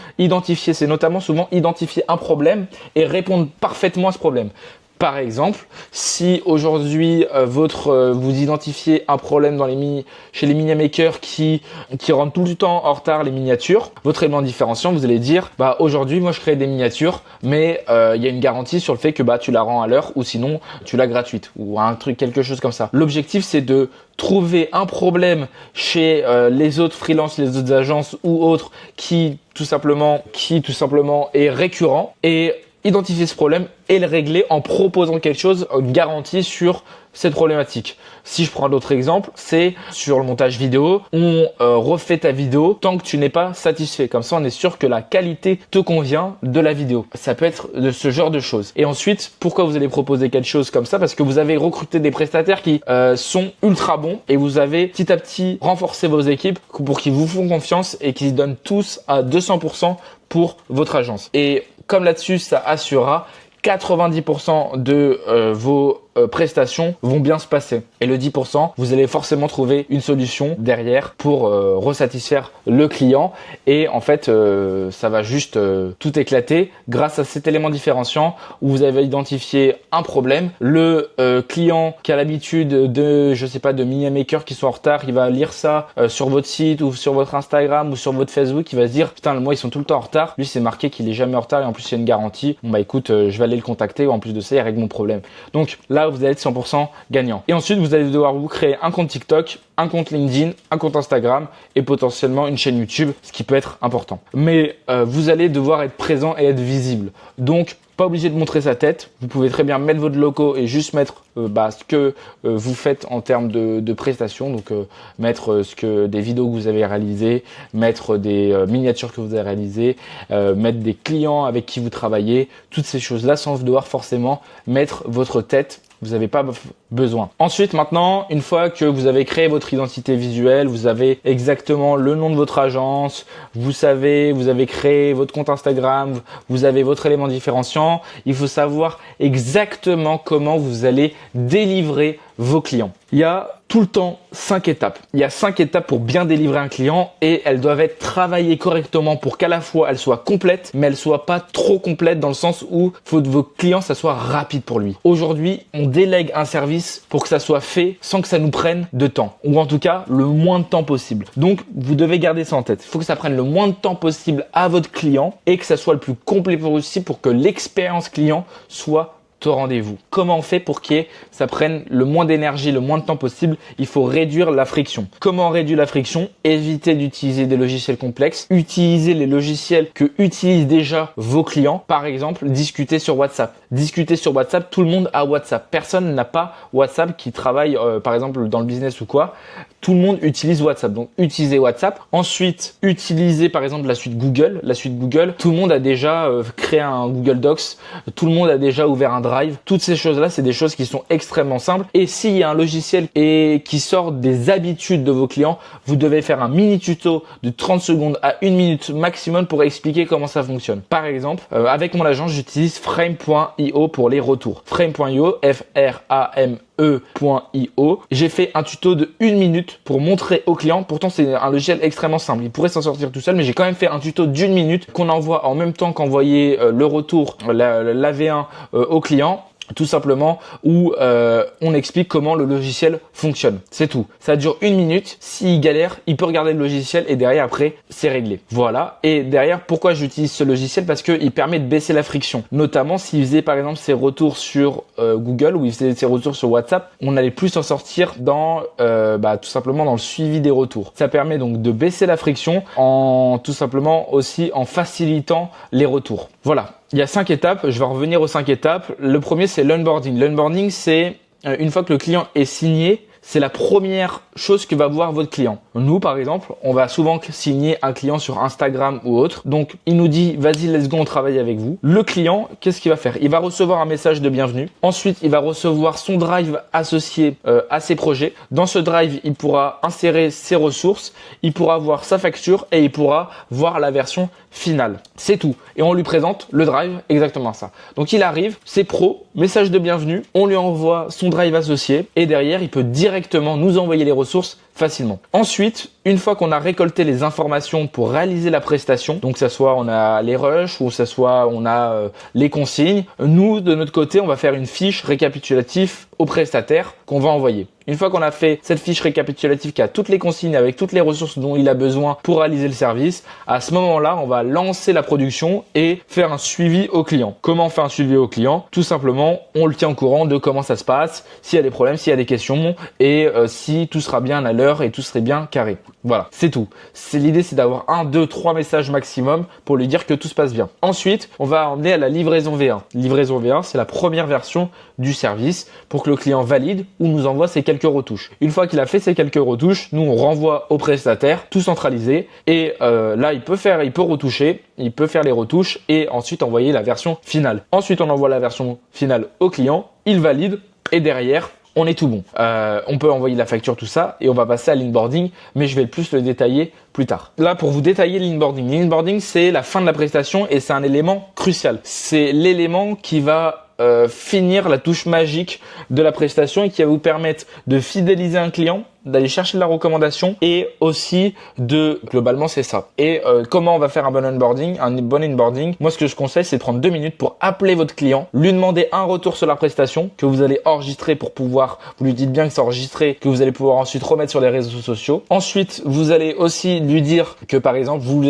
souvent identifier un problème et répondre parfaitement à ce problème. Par exemple, si aujourd'hui vous identifiez un problème chez les minimakers qui rendent tout le temps en retard les miniatures, votre élément différenciant, vous allez dire aujourd'hui moi je crée des miniatures, mais il y a une garantie sur le fait que tu la rends à l'heure ou sinon tu l'as gratuite ou quelque chose comme ça. L'objectif c'est de trouver un problème chez les autres freelances, les autres agences ou autres qui tout simplement est récurrent et identifier ce problème et le régler en proposant quelque chose, une garantie sur cette problématique. Si je prends d'autres exemples, c'est sur le montage vidéo, on refait ta vidéo tant que tu n'es pas satisfait. Comme ça, on est sûr que la qualité te convient de la vidéo. Ça peut être de ce genre de choses. Et ensuite, pourquoi vous allez proposer quelque chose comme ça? Parce que vous avez recruté des prestataires qui sont ultra bons et vous avez petit à petit renforcé vos équipes pour qu'ils vous font confiance et qu'ils donnent tous à 200% pour votre agence. Et comme là-dessus, ça assurera 90% de vos prestations vont bien se passer. Et le 10%, vous allez forcément trouver une solution derrière pour resatisfaire le client. Et en fait, ça va juste tout éclater grâce à cet élément différenciant où vous avez identifié un problème. Le client qui a l'habitude de minimakers qui sont en retard, il va lire ça sur votre site ou sur votre Instagram ou sur votre Facebook, il va se dire putain, moi ils sont tout le temps en retard. Lui, c'est marqué qu'il est jamais en retard et en plus il y a une garantie. Bon écoute, je vais aller le contacter ou en plus de ça, il règle mon problème. Donc là, vous allez être 100% gagnant. Et ensuite, vous allez devoir vous créer un compte TikTok, un compte LinkedIn, un compte Instagram et potentiellement une chaîne YouTube, ce qui peut être important. Mais vous allez devoir être présent et être visible. Donc, pas obligé de montrer sa tête. Vous pouvez très bien mettre votre logo et juste mettre ce que vous faites en termes de prestations. Donc, mettre des vidéos que vous avez réalisées, mettre des miniatures que vous avez réalisées, mettre des clients avec qui vous travaillez, toutes ces choses-là sans devoir forcément mettre votre tête. Vous n'avez pas besoin. Ensuite, maintenant, une fois que vous avez créé votre identité visuelle, vous avez exactement le nom de votre agence, vous avez créé votre compte Instagram, vous avez votre élément différenciant, il faut savoir exactement comment vous allez délivrer vos clients. Il y a tout le temps 5 étapes. Il y a 5 étapes pour bien délivrer un client et elles doivent être travaillées correctement pour qu'à la fois elles soient complètes, mais elles soient pas trop complètes dans le sens où faut que vos clients ça soit rapide pour lui. Aujourd'hui, on délègue un service pour que ça soit fait sans que ça nous prenne de temps ou en tout cas le moins de temps possible. Donc, vous devez garder ça en tête. Il faut que ça prenne le moins de temps possible à votre client et que ça soit le plus complet possible pour que l'expérience client soit au rendez-vous. Comment on fait pour que ça prenne le moins d'énergie, le moins de temps possible? Il faut réduire la friction. Comment on réduit la friction? Éviter d'utiliser des logiciels complexes. Utiliser les logiciels que utilisent déjà vos clients. Par exemple, discuter sur WhatsApp. Discuter sur WhatsApp, tout le monde a WhatsApp. Personne n'a pas WhatsApp qui travaille par exemple dans le business ou quoi. Tout le monde utilise WhatsApp. Donc, utilisez WhatsApp. Ensuite, utilisez par exemple la suite Google. La suite Google, tout le monde a déjà créé un Google Docs. Tout le monde a déjà ouvert un Drive. Toutes ces choses-là, c'est des choses qui sont extrêmement simples. Et s'il y a un logiciel qui sort des habitudes de vos clients, vous devez faire un mini tuto de 30 secondes à 1 minute maximum pour expliquer comment ça fonctionne. Par exemple, avec mon agence, j'utilise Frame.io pour les retours. Frame.io, Frame.io. J'ai fait un tuto de 1 minute pour montrer aux clients. Pourtant, c'est un logiciel extrêmement simple. Il pourrait s'en sortir tout seul, mais j'ai quand même fait un tuto d'1 minute qu'on envoie en même temps qu'envoyer le retour, l'AV1 au client. Tout simplement où on explique comment le logiciel fonctionne. C'est tout. Ça dure 1 minute. S'il galère, il peut regarder le logiciel et derrière après, c'est réglé. Voilà. Et derrière, pourquoi j'utilise ce logiciel? Parce qu'il permet de baisser la friction. Notamment s'il faisait par exemple ses retours sur Google ou il faisait ses retours sur WhatsApp, on allait plus s'en sortir dans tout simplement dans le suivi des retours. Ça permet donc de baisser la friction en tout simplement aussi en facilitant les retours. Voilà. Il y a 5 étapes, je vais revenir aux 5 étapes. Le premier, c'est l'onboarding. L'onboarding, c'est une fois que le client est signé, c'est la première chose que va voir votre client. Nous, par exemple, on va souvent signer un client sur Instagram ou autre. Donc, il nous dit, vas-y, let's go, on travaille avec vous. Le client, qu'est-ce qu'il va faire? Il va recevoir un message de bienvenue. Ensuite, il va recevoir son drive associé à ses projets. Dans ce drive, il pourra insérer ses ressources, il pourra voir sa facture et il pourra voir la version finale. C'est tout. Et on lui présente le drive, exactement ça. Donc, il arrive, c'est pro, message de bienvenue, on lui envoie son drive associé et derrière, il peut directement nous envoyer les ressources facilement. Ensuite, une fois qu'on a récolté les informations pour réaliser la prestation, donc que ça soit on a les rushs ou que ça soit on a les consignes, nous de notre côté, on va faire une fiche récapitulative au prestataire qu'on va envoyer. Une fois qu'on a fait cette fiche récapitulative qui a toutes les consignes avec toutes les ressources dont il a besoin pour réaliser le service, à ce moment-là, on va lancer la production et faire un suivi au client. Comment on fait un suivi au client? Tout simplement, on le tient au courant de comment ça se passe, s'il y a des problèmes, s'il y a des questions et si tout sera bien à l'heure et tout serait bien carré. Voilà, c'est tout. L'idée, c'est d'avoir 1, 2, 3 messages maximum pour lui dire que tout se passe bien. Ensuite, on va emmener à la livraison V1. Livraison V1, c'est la première version du service pour que le client valide ou nous envoie ses quelques retouches. Une fois qu'il a fait ses quelques retouches, nous on renvoie au prestataire, tout centralisé et là il peut retoucher, il peut faire les retouches et ensuite envoyer la version finale. Ensuite on envoie la version finale au client, il valide et derrière on est tout bon. On peut envoyer la facture, tout ça, et on va passer à l'inboarding, mais je vais plus le détailler plus tard. Là, pour vous détailler l'inboarding. L'inboarding, c'est la fin de la prestation et c'est un élément crucial. C'est l'élément qui va finir la touche magique de la prestation et qui va vous permettre de fidéliser un client, d'aller chercher de la recommandation et aussi globalement c'est ça. Et comment on va faire un bon onboarding? Un bon onboarding, moi ce que je conseille c'est de prendre 2 minutes pour appeler votre client, lui demander un retour sur la prestation que vous allez enregistrer pour pouvoir, vous lui dites bien que c'est enregistré, que vous allez pouvoir ensuite remettre sur les réseaux sociaux. Ensuite, vous allez aussi lui dire que par exemple vous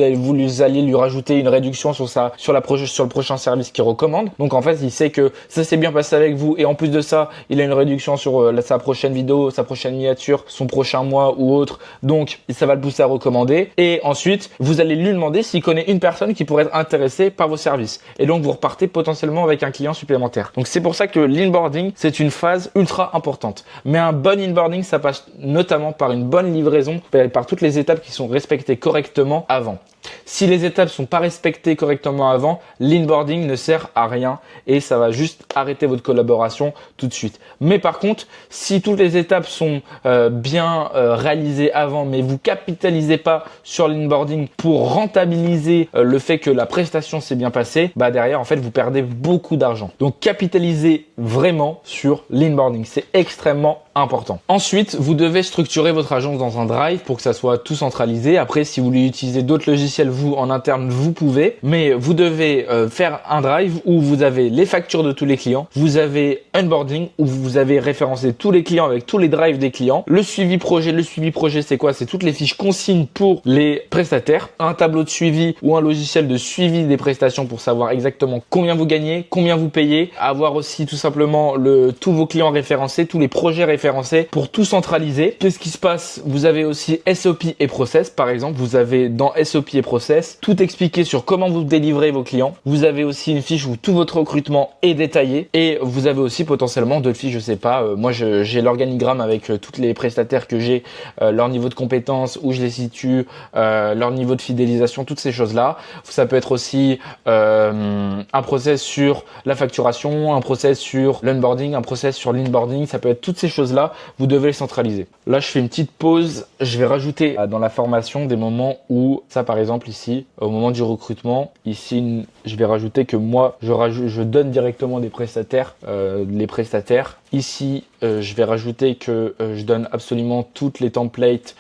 allez lui rajouter une réduction sur le prochain service qu'il recommande. Donc en fait, il sait que ça s'est bien passé avec vous et en plus de ça, il a une réduction sur sa prochaine vidéo, sa prochaine miniature, son prochain mois ou autre. Donc ça va le pousser à recommander. Et ensuite, vous allez lui demander s'il connaît une personne qui pourrait être intéressée par vos services. Et donc vous repartez potentiellement avec un client supplémentaire. Donc c'est pour ça que l'inboarding, c'est une phase ultra importante. Mais un bon inboarding, ça passe notamment par une bonne livraison, par toutes les étapes qui sont respectées correctement avant. Si les étapes sont pas respectées correctement avant, l'inboarding ne sert à rien et ça va juste arrêter votre collaboration tout de suite. Mais par contre, si toutes les étapes sont bien réalisées avant, mais vous capitalisez pas sur l'inboarding pour rentabiliser le fait que la prestation s'est bien passée, bah derrière en fait vous perdez beaucoup d'argent. Donc capitalisez vraiment sur l'inboarding, c'est extrêmement important. Ensuite, vous devez structurer votre agence dans un drive pour que ça soit tout centralisé. Après, si vous voulez utiliser d'autres logiciels, vous, en interne, vous pouvez. Mais vous devez faire un drive où vous avez les factures de tous les clients. Vous avez onboarding où vous avez référencé tous les clients avec tous les drives des clients. Le suivi projet, c'est quoi? C'est toutes les fiches consignes pour les prestataires. Un tableau de suivi ou un logiciel de suivi des prestations pour savoir exactement combien vous gagnez, combien vous payez. Avoir aussi tout simplement tous vos clients référencés, tous les projets référencés pour tout centraliser. Qu'est-ce qui se passe? Vous avez aussi SOP et process. Par exemple, vous avez dans SOP et process tout expliqué sur comment vous délivrez vos clients. Vous avez aussi une fiche où tout votre recrutement est détaillé et vous avez aussi potentiellement d'autres fiches, je sais pas. Moi, j'ai l'organigramme avec toutes les prestataires que j'ai, leur niveau de compétences, où je les situe, leur niveau de fidélisation, toutes ces choses-là. Ça peut être aussi un process sur la facturation, un process sur l'onboarding, un process sur l'inboarding. Ça peut être toutes ces choses-là. Vous devez les centraliser. Là, je fais une petite pause. Je vais rajouter dans la formation des moments où, ça par exemple ici, au moment du recrutement, ici, je vais rajouter que moi, je donne directement des prestataires, les prestataires. Ici, je vais rajouter que je donne absolument toutes les templates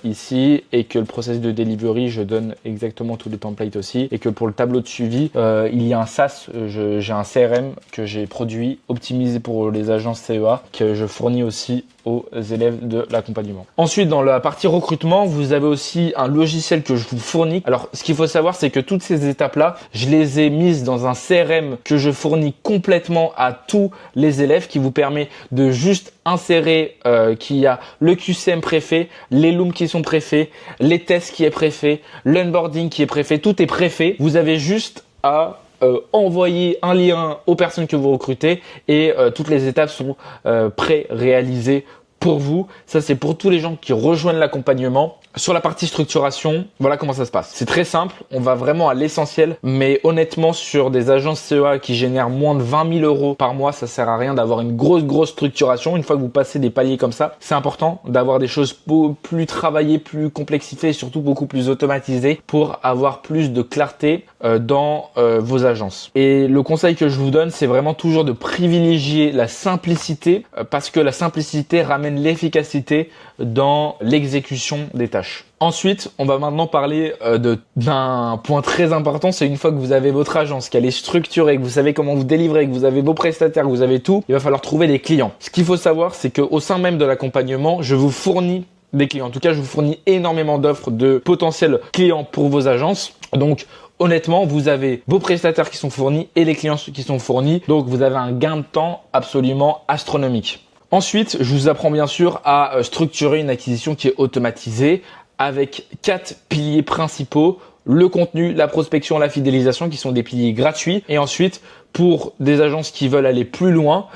ici et que le process de delivery, je donne exactement tous les templates aussi et que pour le tableau de suivi, il y a un SaaS, j'ai un CRM que j'ai produit, optimisé pour les agences CEA, que je fournis aussi aux élèves de l'accompagnement. Ensuite, dans la partie recrutement, vous avez aussi un logiciel que je vous fournis. Alors, ce qu'il faut savoir, c'est que toutes ces étapes-là, je les ai mises dans un CRM que je fournis complètement à tous les élèves qui vous permet de juste insérer qu'il y a le QCM préfet, les looms qui sont préfaits, les tests qui est préfet, l'onboarding qui est préfet, tout est préfet. Vous avez juste à envoyer un lien aux personnes que vous recrutez et toutes les étapes sont pré-réalisées pour vous. Ça, c'est pour tous les gens qui rejoignent l'accompagnement. Sur la partie structuration, voilà comment ça se passe. C'est très simple, on va vraiment à l'essentiel, mais honnêtement, sur des agences CEA qui génèrent moins de 20 000 euros par mois, ça sert à rien d'avoir une grosse structuration. Une fois que vous passez des paliers comme ça, c'est important d'avoir des choses plus travaillées, plus complexifiées et surtout beaucoup plus automatisées pour avoir plus de clarté dans vos agences. Et le conseil que je vous donne, c'est vraiment toujours de privilégier la simplicité parce que la simplicité ramène l'efficacité dans l'exécution des tâches. Ensuite, on va maintenant parler d'un point très important, c'est une fois que vous avez votre agence, qu'elle est structurée, que vous savez comment vous délivrer, que vous avez vos prestataires, que vous avez tout, il va falloir trouver des clients. Ce qu'il faut savoir, c'est qu'au sein même de l'accompagnement, je vous fournis des clients. En tout cas, je vous fournis énormément d'offres de potentiels clients pour vos agences. Donc, honnêtement, vous avez vos prestataires qui sont fournis et les clients qui sont fournis. Donc, vous avez un gain de temps absolument astronomique. Ensuite, je vous apprends bien sûr à structurer une acquisition qui est automatisée avec 4 piliers principaux. Le contenu, la prospection, la fidélisation qui sont des piliers gratuits. Et ensuite, pour des agences qui veulent aller plus loin,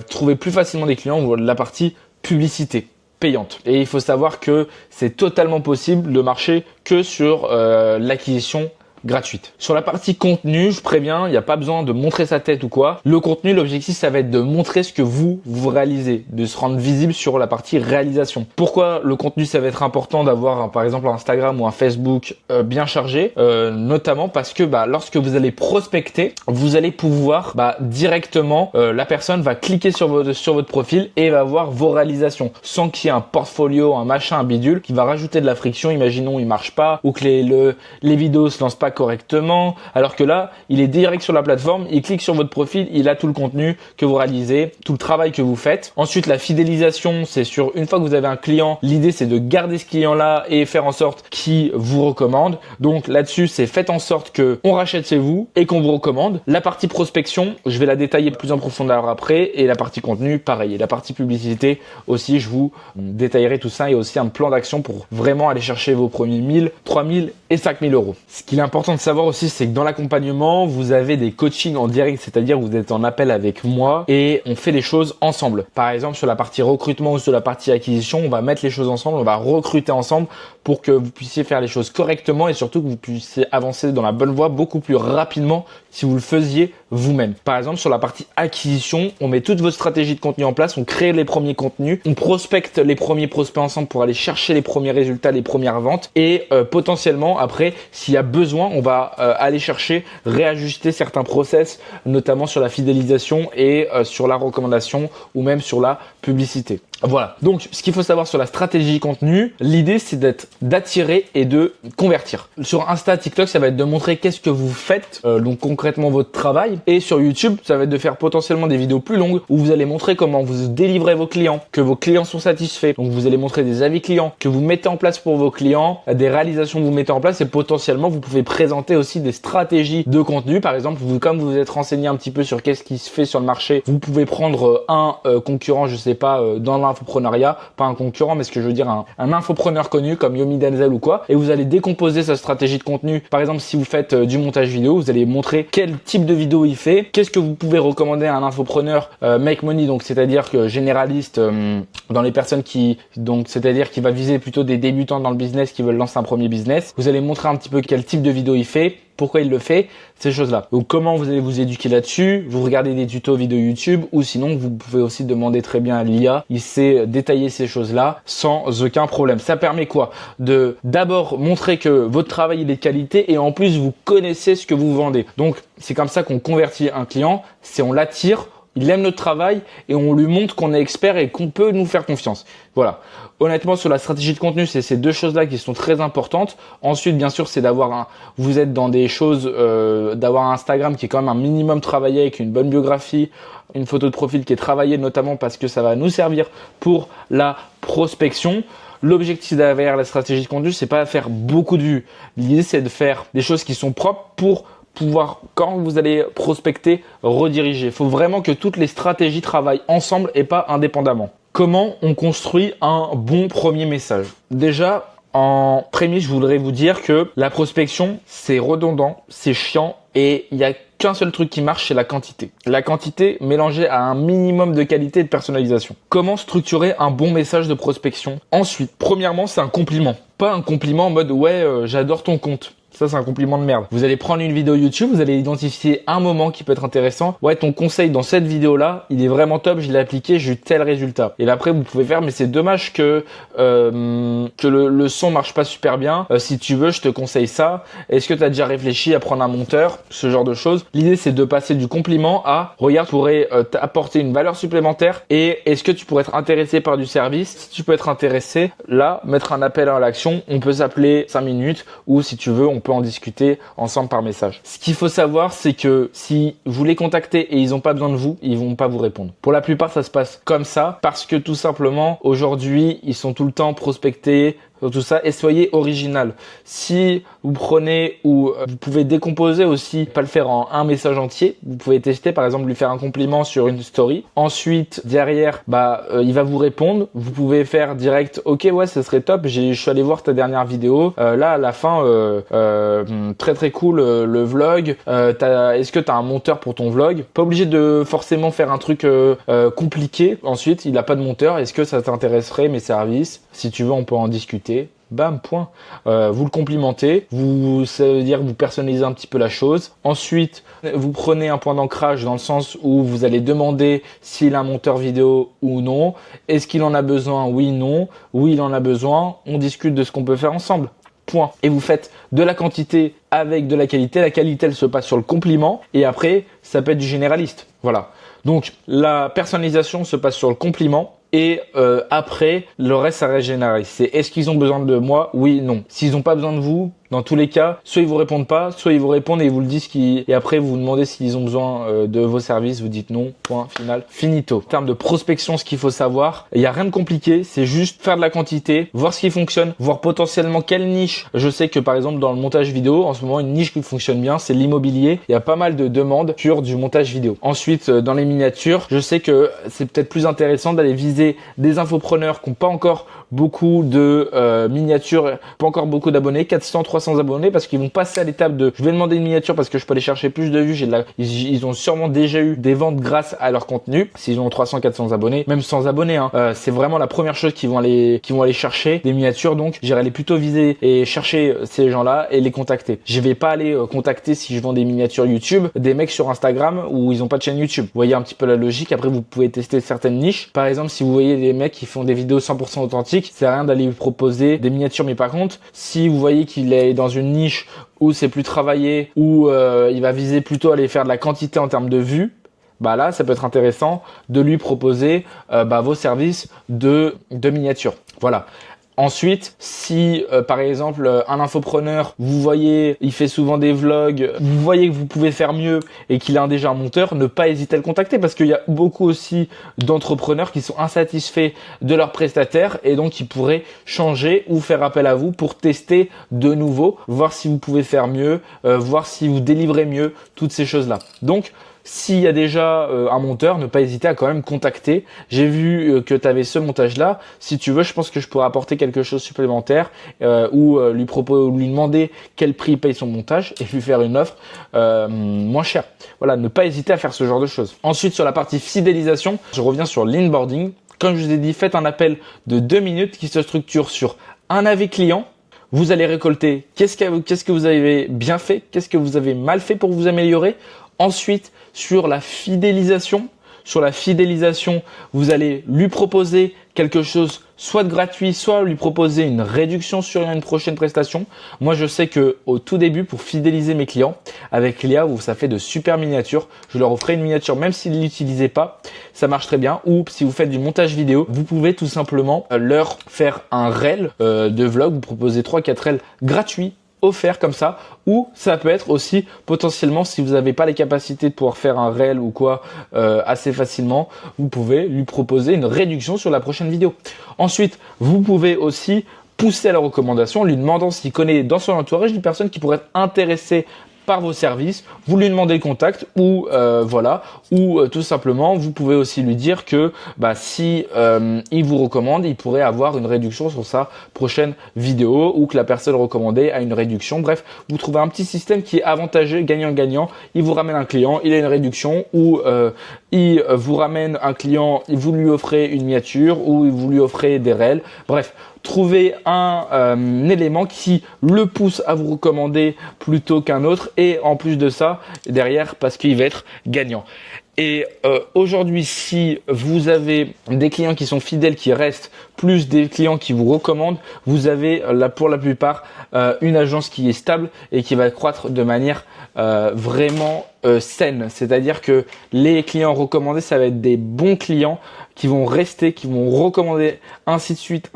trouver plus facilement des clients, la partie publicité payante. Et il faut savoir que c'est totalement possible de marcher que sur l'acquisition gratuite. Sur la partie contenu, je préviens, il n'y a pas besoin de montrer sa tête ou quoi. Le contenu, l'objectif, ça va être de montrer ce que vous réalisez, de se rendre visible sur la partie réalisation. Pourquoi le contenu, ça va être important d'avoir par exemple un Instagram ou un Facebook bien chargé, notamment parce que lorsque vous allez prospecter, vous allez pouvoir directement, la personne va cliquer sur votre profil et va voir vos réalisations sans qu'il y ait un portfolio, un machin, un bidule qui va rajouter de la friction. Imaginons il marche pas ou que les vidéos se lancent pas correctement, alors que là, il est direct sur la plateforme, il clique sur votre profil, il a tout le contenu que vous réalisez, tout le travail que vous faites. Ensuite, la fidélisation, c'est sur une fois que vous avez un client, l'idée c'est de garder ce client-là et faire en sorte qu'il vous recommande. Donc là-dessus, c'est faites en sorte que on rachète chez vous et qu'on vous recommande. La partie prospection, je vais la détailler plus en profondeur après, et la partie contenu, pareil. Et la partie publicité aussi, je vous détaillerai tout ça et aussi un plan d'action pour vraiment aller chercher vos premiers 1000, 3000 et 5000 euros. Ce qu'il est important de savoir aussi, c'est que dans l'accompagnement, vous avez des coachings en direct, c'est-à-dire vous êtes en appel avec moi et on fait les choses ensemble. Par exemple, sur la partie recrutement ou sur la partie acquisition, on va mettre les choses ensemble, on va recruter ensemble pour que vous puissiez faire les choses correctement et surtout que vous puissiez avancer dans la bonne voie beaucoup plus rapidement si vous le faisiez vous-même. Par exemple, sur la partie acquisition, on met toute votre stratégie de contenu en place, on crée les premiers contenus, on prospecte les premiers prospects ensemble pour aller chercher les premiers résultats, les premières ventes et potentiellement après, s'il y a besoin, on va aller chercher, réajuster certains process, notamment sur la fidélisation et sur la recommandation ou même sur la publicité. Voilà. Donc, ce qu'il faut savoir sur la stratégie contenu, l'idée c'est d'attirer et de convertir. Sur Insta, TikTok, ça va être de montrer qu'est-ce que vous faites, donc concrètement votre travail. Et sur YouTube, ça va être de faire potentiellement des vidéos plus longues où vous allez montrer comment vous délivrez vos clients, que vos clients sont satisfaits. Donc, vous allez montrer des avis clients que vous mettez en place pour vos clients, des réalisations que vous mettez en place et potentiellement vous pouvez présenter aussi des stratégies de contenu. Par exemple, comme vous vous êtes renseigné un petit peu sur qu'est-ce qui se fait sur le marché, vous pouvez prendre un concurrent, je sais pas, dans l'infopreneuriat, pas un concurrent, mais ce que je veux dire, un infopreneur connu comme Yomi Denzel ou quoi, et vous allez décomposer sa stratégie de contenu. Par exemple, si vous faites du montage vidéo, vous allez montrer quel type de vidéo il fait, qu'est-ce que vous pouvez recommander à un infopreneur make money, donc c'est-à-dire que généraliste dans les personnes c'est-à-dire qui va viser plutôt des débutants dans le business qui veulent lancer un premier business. Vous allez montrer un petit peu quel type de vidéo il fait, pourquoi il le fait, ces choses-là. Donc comment vous allez vous éduquer là-dessus, vous regardez des tutos vidéo YouTube ou sinon vous pouvez aussi demander très bien à l'IA, il sait détailler ces choses-là sans aucun problème. Ça permet quoi? De d'abord montrer que votre travail il est de qualité et en plus vous connaissez ce que vous vendez. Donc c'est comme ça qu'on convertit un client, c'est on l'attire, il aime notre travail et on lui montre qu'on est expert et qu'on peut nous faire confiance. Voilà. Honnêtement, sur la stratégie de contenu, c'est ces deux choses-là qui sont très importantes. Ensuite, bien sûr, c'est vous êtes dans des choses, d'avoir un Instagram qui est quand même un minimum travaillé avec une bonne biographie, une photo de profil qui est travaillée notamment parce que ça va nous servir pour la prospection. L'objectif derrière la stratégie de contenu, c'est pas de faire beaucoup de vues. L'idée, c'est de faire des choses qui sont propres pour pouvoir, quand vous allez prospecter, rediriger. Il faut vraiment que toutes les stratégies travaillent ensemble et pas indépendamment. Comment on construit un bon premier message? Déjà, en prémisse, je voudrais vous dire que la prospection, c'est redondant, c'est chiant et il y a qu'un seul truc qui marche, c'est la quantité. La quantité mélangée à un minimum de qualité et de personnalisation. Comment structurer un bon message de prospection? Ensuite, premièrement, c'est un compliment. Pas un compliment en mode « ouais, j'adore ton compte ». Ça, c'est un compliment de merde. Vous allez prendre une vidéo YouTube, vous allez identifier un moment qui peut être intéressant. Ouais, ton conseil dans cette vidéo-là, il est vraiment top, je l'ai appliqué, j'ai eu tel résultat. Et là, après, vous pouvez faire, mais c'est dommage que le son marche pas super bien. Si tu veux, je te conseille ça. Est-ce que tu as déjà réfléchi à prendre un monteur? Ce genre de choses. L'idée, c'est de passer du compliment à, regarde, tu pourrais t'apporter une valeur supplémentaire et est-ce que tu pourrais être intéressé par du service? Si tu peux être intéressé, là, mettre un appel à l'action, on peut s'appeler 5 minutes ou si tu veux, on peut en discuter ensemble par message. Ce qu'il faut savoir, c'est que si vous les contactez et ils n'ont pas besoin de vous, ils vont pas vous répondre. Pour la plupart, ça se passe comme ça parce que tout simplement, aujourd'hui, ils sont tout le temps prospectés, tout ça, et soyez original. Si vous prenez ou vous pouvez décomposer aussi, pas le faire en un message entier, vous pouvez tester, par exemple, lui faire un compliment sur une story. Ensuite, derrière, il va vous répondre. Vous pouvez faire direct, ok, ouais, ça serait top. Je suis allé voir ta dernière vidéo. Là, à la fin, très très cool le vlog. Est-ce que tu as un monteur pour ton vlog? Pas obligé de forcément faire un truc compliqué. Ensuite, il a pas de monteur. Est-ce que ça t'intéresserait mes services? Si tu veux, on peut en discuter. Bam, point. Vous le complimentez, ça veut dire que vous personnalisez un petit peu la chose. Ensuite, vous prenez un point d'ancrage dans le sens où vous allez demander s'il a un monteur vidéo ou non. Est-ce qu'il en a besoin? Oui, non. Oui, il en a besoin. On discute de ce qu'on peut faire ensemble. Point. Et vous faites de la quantité avec de la qualité. La qualité, elle se passe sur le compliment. Et après, ça peut être du généraliste. Voilà. Donc, la personnalisation se passe sur le compliment. Et après, le reste, ça reste généraliste. C'est est-ce qu'ils ont besoin de moi? Oui, non. S'ils n'ont pas besoin de vous, dans tous les cas, soit ils vous répondent pas, soit ils vous répondent et ils vous le disent et après vous vous demandez s'ils ont besoin de vos services, vous dites non, point, final, finito. En termes de prospection, ce qu'il faut savoir, il n'y a rien de compliqué, c'est juste faire de la quantité, voir ce qui fonctionne, voir potentiellement quelle niche. Je sais que par exemple dans le montage vidéo, en ce moment une niche qui fonctionne bien, c'est l'immobilier. Il y a pas mal de demandes sur du montage vidéo. Ensuite, dans les miniatures, je sais que c'est peut-être plus intéressant d'aller viser des infopreneurs qui n'ont pas encore beaucoup de miniatures, pas encore beaucoup d'abonnés, 400, 300 abonnés, parce qu'ils vont passer à l'étape de je vais demander une miniature parce que je peux aller chercher plus de vues, ils ont sûrement déjà eu des ventes grâce à leur contenu, s'ils ont 300, 400 abonnés, même sans abonnés, c'est vraiment la première chose qu'ils vont aller chercher, des miniatures. Donc j'irai aller plutôt viser et chercher ces gens-là et les contacter. Je vais pas aller contacter, si je vends des miniatures YouTube, des mecs sur Instagram où ils ont pas de chaîne YouTube. Vous voyez un petit peu la logique. Après vous pouvez tester certaines niches. Par exemple, si vous voyez des mecs qui font des vidéos 100% authentiques, c'est rien d'aller lui proposer des miniatures. Mais par contre, si vous voyez qu'il aller dans une niche où c'est plus travaillé, où il va viser plutôt à aller faire de la quantité en termes de vues, bah là, ça peut être intéressant de lui proposer vos services de miniature. Voilà. Ensuite, si par exemple un infopreneur, vous voyez, il fait souvent des vlogs, vous voyez que vous pouvez faire mieux et qu'il a déjà un monteur, ne pas hésiter à le contacter parce qu'il y a beaucoup aussi d'entrepreneurs qui sont insatisfaits de leurs prestataires et donc ils pourraient changer ou faire appel à vous pour tester de nouveau, voir si vous pouvez faire mieux, voir si vous délivrez mieux, toutes ces choses-là. Donc, s'il y a déjà un monteur, ne pas hésiter à quand même contacter. J'ai vu que tu avais ce montage-là. Si tu veux, je pense que je pourrais apporter quelque chose supplémentaire ou lui demander quel prix paye son montage et lui faire une offre moins chère. Voilà, ne pas hésiter à faire ce genre de choses. Ensuite, sur la partie fidélisation, je reviens sur l'inboarding. Comme je vous ai dit, faites un appel de 2 minutes qui se structure sur un avis client. Vous allez récolter qu'est-ce que vous avez bien fait, qu'est-ce que vous avez mal fait pour vous améliorer. Ensuite, sur la fidélisation, vous allez lui proposer quelque chose soit de gratuit, soit lui proposer une réduction sur une prochaine prestation. Moi, je sais que au tout début, pour fidéliser mes clients, avec Léa, ça fait de super miniatures. Je leur offrais une miniature, même s'ils ne l'utilisaient pas, ça marche très bien. Ou si vous faites du montage vidéo, vous pouvez tout simplement leur faire un reel de vlog. Vous proposez 3-4 reels gratuits, offert comme ça, ou ça peut être aussi potentiellement si vous n'avez pas les capacités de pouvoir faire un reel ou quoi assez facilement, vous pouvez lui proposer une réduction sur la prochaine vidéo. Ensuite, vous pouvez aussi pousser à la recommandation en lui demandant s'il connaît dans son entourage une personne qui pourrait être intéressée par vos services, vous lui demandez le contact ou tout simplement vous pouvez aussi lui dire que si il vous recommande, il pourrait avoir une réduction sur sa prochaine vidéo ou que la personne recommandée a une réduction. Bref, vous trouvez un petit système qui est avantageux, gagnant-gagnant. Il vous ramène un client, il a une réduction ou il vous ramène un client, vous lui offrez une miniature ou vous lui offrez des réels. Bref, trouver un élément qui le pousse à vous recommander plutôt qu'un autre et en plus de ça, derrière, parce qu'il va être gagnant. Et aujourd'hui, si vous avez des clients qui sont fidèles, qui restent, plus des clients qui vous recommandent, vous avez pour la plupart une agence qui est stable et qui va croître de manière vraiment saine. C'est-à-dire que les clients recommandés, ça va être des bons clients qui vont rester, qui vont recommander, ainsi de suite,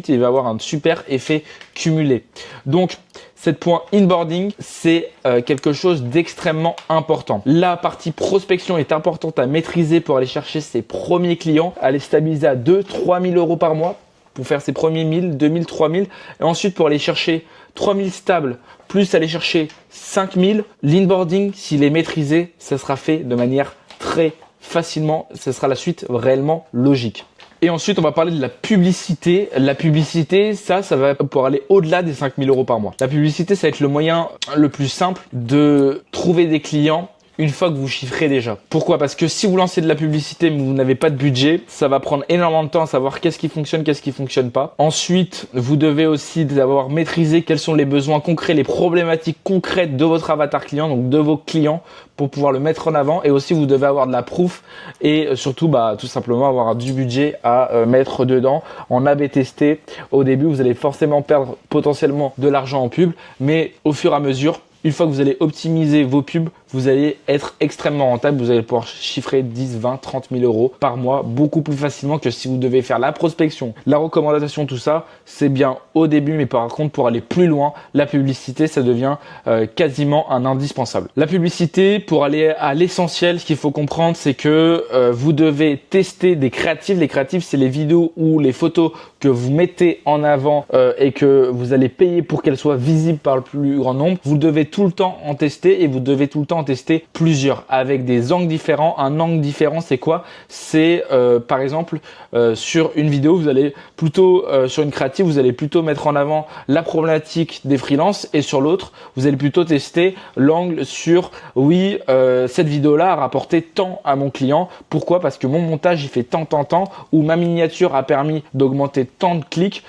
et il va avoir un super effet cumulé. Donc, cette point inboarding, c'est quelque chose d'extrêmement important. La partie prospection est importante à maîtriser pour aller chercher ses premiers clients, à les stabiliser à 2-3 000 euros par mois pour faire ses premiers 1000, 2000, 3000. Et ensuite, pour aller chercher 3000 stables, plus aller chercher 5000, l'inboarding, s'il est maîtrisé, ça sera fait de manière très facilement. Ce sera la suite réellement logique. Et ensuite, on va parler de la publicité. La publicité, ça va pour aller au-delà des 5 000 euros par mois. La publicité, ça va être le moyen le plus simple de trouver des clients une fois que vous chiffrez déjà. Pourquoi ? Parce que si vous lancez de la publicité mais vous n'avez pas de budget, ça va prendre énormément de temps à savoir qu'est-ce qui fonctionne, qu'est-ce qui fonctionne pas. Ensuite, vous devez aussi avoir maîtrisé quels sont les besoins concrets, les problématiques concrètes de votre avatar client, donc de vos clients, pour pouvoir le mettre en avant. Et aussi, vous devez avoir de la proof et surtout, tout simplement avoir du budget à mettre dedans. En A/B tester, au début, vous allez forcément perdre potentiellement de l'argent en pub, mais au fur et à mesure, une fois que vous allez optimiser vos pubs, vous allez être extrêmement rentable. Vous allez pouvoir chiffrer 10, 20, 30 000 euros par mois beaucoup plus facilement que si vous devez faire la prospection, la recommandation, tout ça. C'est bien au début, mais par contre, pour aller plus loin, la publicité, ça devient quasiment un indispensable. La publicité, pour aller à l'essentiel, ce qu'il faut comprendre, c'est que vous devez tester des créatifs. Les créatifs, c'est les vidéos ou les photos que vous mettez en avant et que vous allez payer pour qu'elles soient visibles par le plus grand nombre. Vous devez tout le temps en tester et vous devez tout le temps en tester plusieurs avec des angles différents. Un angle différent, c'est quoi ? C'est par exemple sur une vidéo, vous allez plutôt sur une créative, vous allez plutôt mettre en avant la problématique des freelances et sur l'autre, vous allez plutôt tester l'angle sur cette vidéo-là a rapporté tant à mon client. Pourquoi ? Parce que mon montage il fait tant ou ma miniature a permis d'augmenter tant de clics.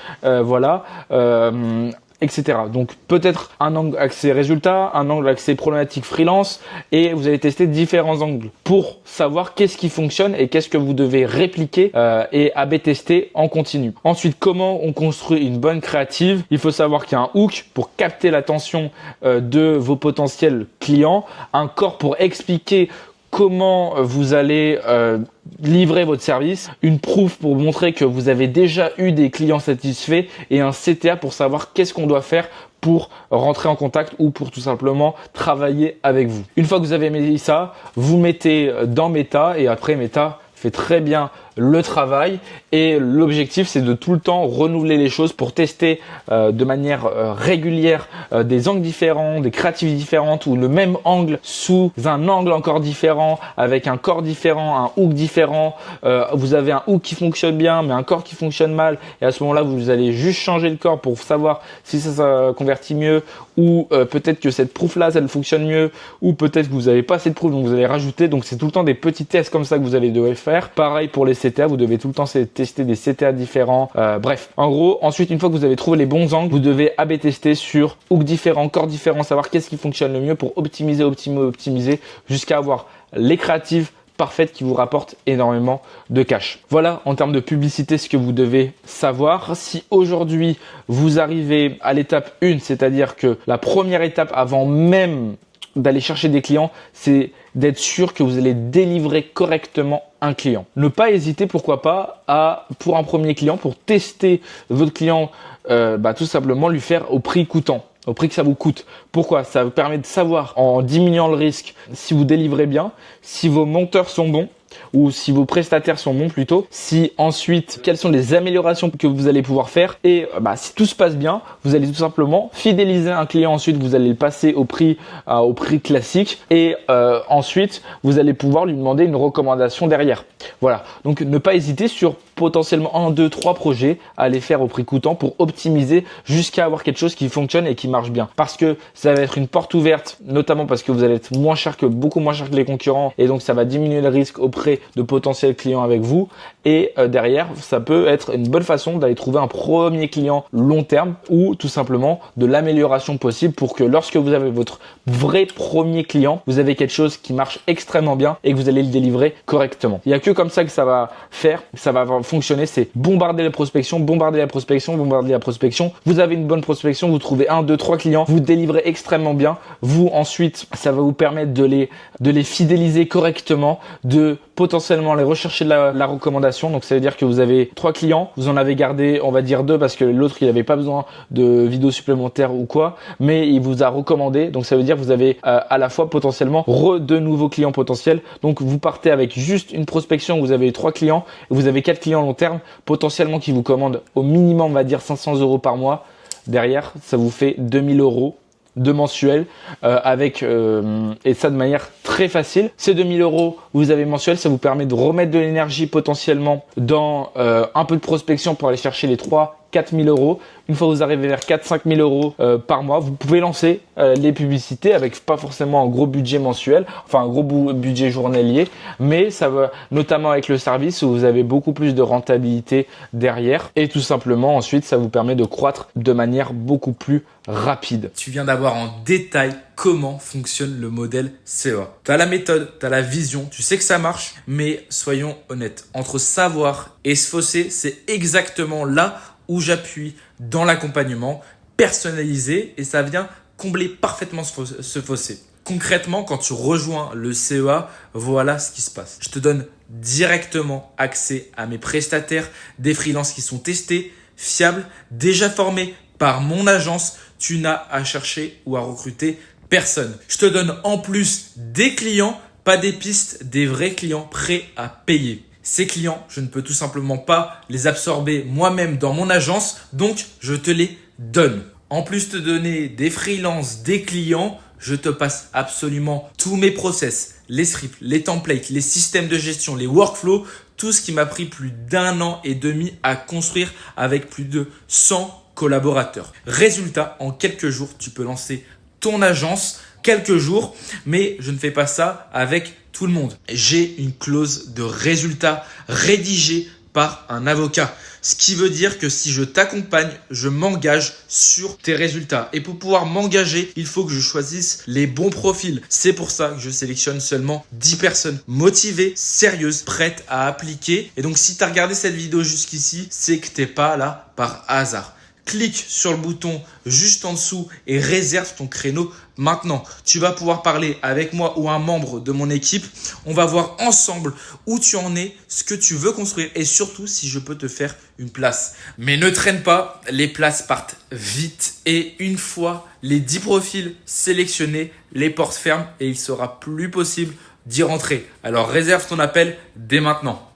etc. Donc peut-être un angle axé résultat, un angle axé problématique freelance, et vous allez tester différents angles pour savoir qu'est-ce qui fonctionne et qu'est-ce que vous devez répliquer et A/B tester en continu. Ensuite, comment on construit une bonne créative? Il faut savoir qu'il y a un hook pour capter l'attention de vos potentiels clients, un corps pour expliquer comment vous allez livrer votre service, une proof pour montrer que vous avez déjà eu des clients satisfaits et un CTA pour savoir qu'est-ce qu'on doit faire pour rentrer en contact ou pour tout simplement travailler avec vous. Une fois que vous avez mis ça, vous mettez dans Meta et après Meta fait très bien le travail et l'objectif c'est de tout le temps renouveler les choses pour tester de manière régulière des angles différents, des créativités différentes ou le même angle sous un angle encore différent avec un corps différent, un hook différent. Vous avez un hook qui fonctionne bien mais un corps qui fonctionne mal et à ce moment-là vous allez juste changer le corps pour savoir si ça convertit mieux ou peut-être que cette proof là ça fonctionne mieux ou peut-être que vous n'avez pas assez de proof donc vous allez rajouter. Donc c'est tout le temps des petits tests comme ça que vous allez devoir faire. Pareil pour les CTA, vous devez tout le temps tester des CTA différents. Bref, en gros, ensuite, une fois que vous avez trouvé les bons angles, vous devez A/B tester sur hook différents, corps différents, savoir qu'est-ce qui fonctionne le mieux pour optimiser jusqu'à avoir les créatives parfaites qui vous rapportent énormément de cash. Voilà en termes de publicité ce que vous devez savoir. Si aujourd'hui vous arrivez à l'étape 1, c'est-à-dire que la première étape avant même d'aller chercher des clients, c'est d'être sûr que vous allez délivrer correctement un client. Ne pas hésiter, pourquoi pas, pour un premier client, pour tester votre client, tout simplement lui faire au prix coûtant, au prix que ça vous coûte. Pourquoi? Ça vous permet de savoir en diminuant le risque si vous délivrez bien, si vos monteurs sont bons, ou si vos prestataires sont bons plutôt, si ensuite quelles sont les améliorations que vous allez pouvoir faire et si tout se passe bien, vous allez tout simplement fidéliser un client, ensuite vous allez le passer au prix classique et ensuite vous allez pouvoir lui demander une recommandation derrière. Voilà, donc ne pas hésiter sur potentiellement 1, 2, 3 projets à les faire au prix coûtant pour optimiser jusqu'à avoir quelque chose qui fonctionne et qui marche bien. Parce que ça va être une porte ouverte, notamment parce que vous allez être beaucoup moins cher que les concurrents et donc ça va diminuer le risque auprès de potentiels clients avec vous. Et derrière, ça peut être une bonne façon d'aller trouver un premier client long terme ou tout simplement de l'amélioration possible pour que lorsque vous avez votre vrai premier client, vous avez quelque chose qui marche extrêmement bien et que vous allez le délivrer correctement. Il n'y a que comme ça que ça va fonctionner, c'est bombarder la prospection. Vous avez une bonne prospection, vous trouvez 1, 2, 3 clients, vous délivrez extrêmement bien. Vous ensuite, ça va vous permettre de les fidéliser correctement, de potentiellement les rechercher de la recommandation. Donc ça veut dire que vous avez 3 clients, vous en avez gardé on va dire 2 parce que l'autre il n'avait pas besoin de vidéos supplémentaires ou quoi, mais il vous a recommandé. Donc ça veut dire que vous avez à la fois potentiellement de nouveaux clients potentiels. Donc vous partez avec juste une prospection, vous avez 3 clients et vous avez 4 clients long terme potentiellement qui vous commandent au minimum on va dire 500 € par mois. Derrière ça vous fait 2000 € de mensuel et ça de manière très facile. Ces 2000 € vous avez mensuel, ça vous permet de remettre de l'énergie potentiellement dans un peu de prospection pour aller chercher les 4 000 €. Une fois que vous arrivez vers 4-5 000 € par mois, vous pouvez lancer les publicités avec pas forcément un gros budget mensuel, enfin un gros budget journalier, mais ça va notamment avec le service où vous avez beaucoup plus de rentabilité derrière et tout simplement ensuite ça vous permet de croître de manière beaucoup plus rapide. Tu viens d'avoir en détail comment fonctionne le modèle CEA. Tu as la méthode, tu as la vision, tu sais que ça marche, mais soyons honnêtes, entre savoir et se fausser, c'est exactement là où j'appuie dans l'accompagnement personnalisé et ça vient combler parfaitement ce fossé. Concrètement, quand tu rejoins le CEA, voilà ce qui se passe. Je te donne directement accès à mes prestataires, des freelances qui sont testés, fiables, déjà formés par mon agence. Tu n'as à chercher ou à recruter personne. Je te donne en plus des clients, pas des pistes, des vrais clients prêts à payer. Ces clients, je ne peux tout simplement pas les absorber moi-même dans mon agence, donc je te les donne. En plus de te donner des freelances, des clients, je te passe absolument tous mes process, les scripts, les templates, les systèmes de gestion, les workflows, tout ce qui m'a pris plus d'1 an et demi à construire avec plus de 100 collaborateurs. Résultat, en quelques jours, tu peux lancer ton agence, quelques jours, mais je ne fais pas ça avec tout le monde. J'ai une clause de résultat rédigée par un avocat. Ce qui veut dire que si je t'accompagne, je m'engage sur tes résultats. Et pour pouvoir m'engager, il faut que je choisisse les bons profils. C'est pour ça que je sélectionne seulement 10 personnes motivées, sérieuses, prêtes à appliquer. Et donc, si tu as regardé cette vidéo jusqu'ici, c'est que tu n'es pas là par hasard. Clique sur le bouton juste en dessous et réserve ton créneau maintenant. Tu vas pouvoir parler avec moi ou un membre de mon équipe. On va voir ensemble où tu en es, ce que tu veux construire et surtout si je peux te faire une place. Mais ne traîne pas, les places partent vite et une fois les 10 profils sélectionnés, les portes ferment et il sera plus possible d'y rentrer. Alors réserve ton appel dès maintenant.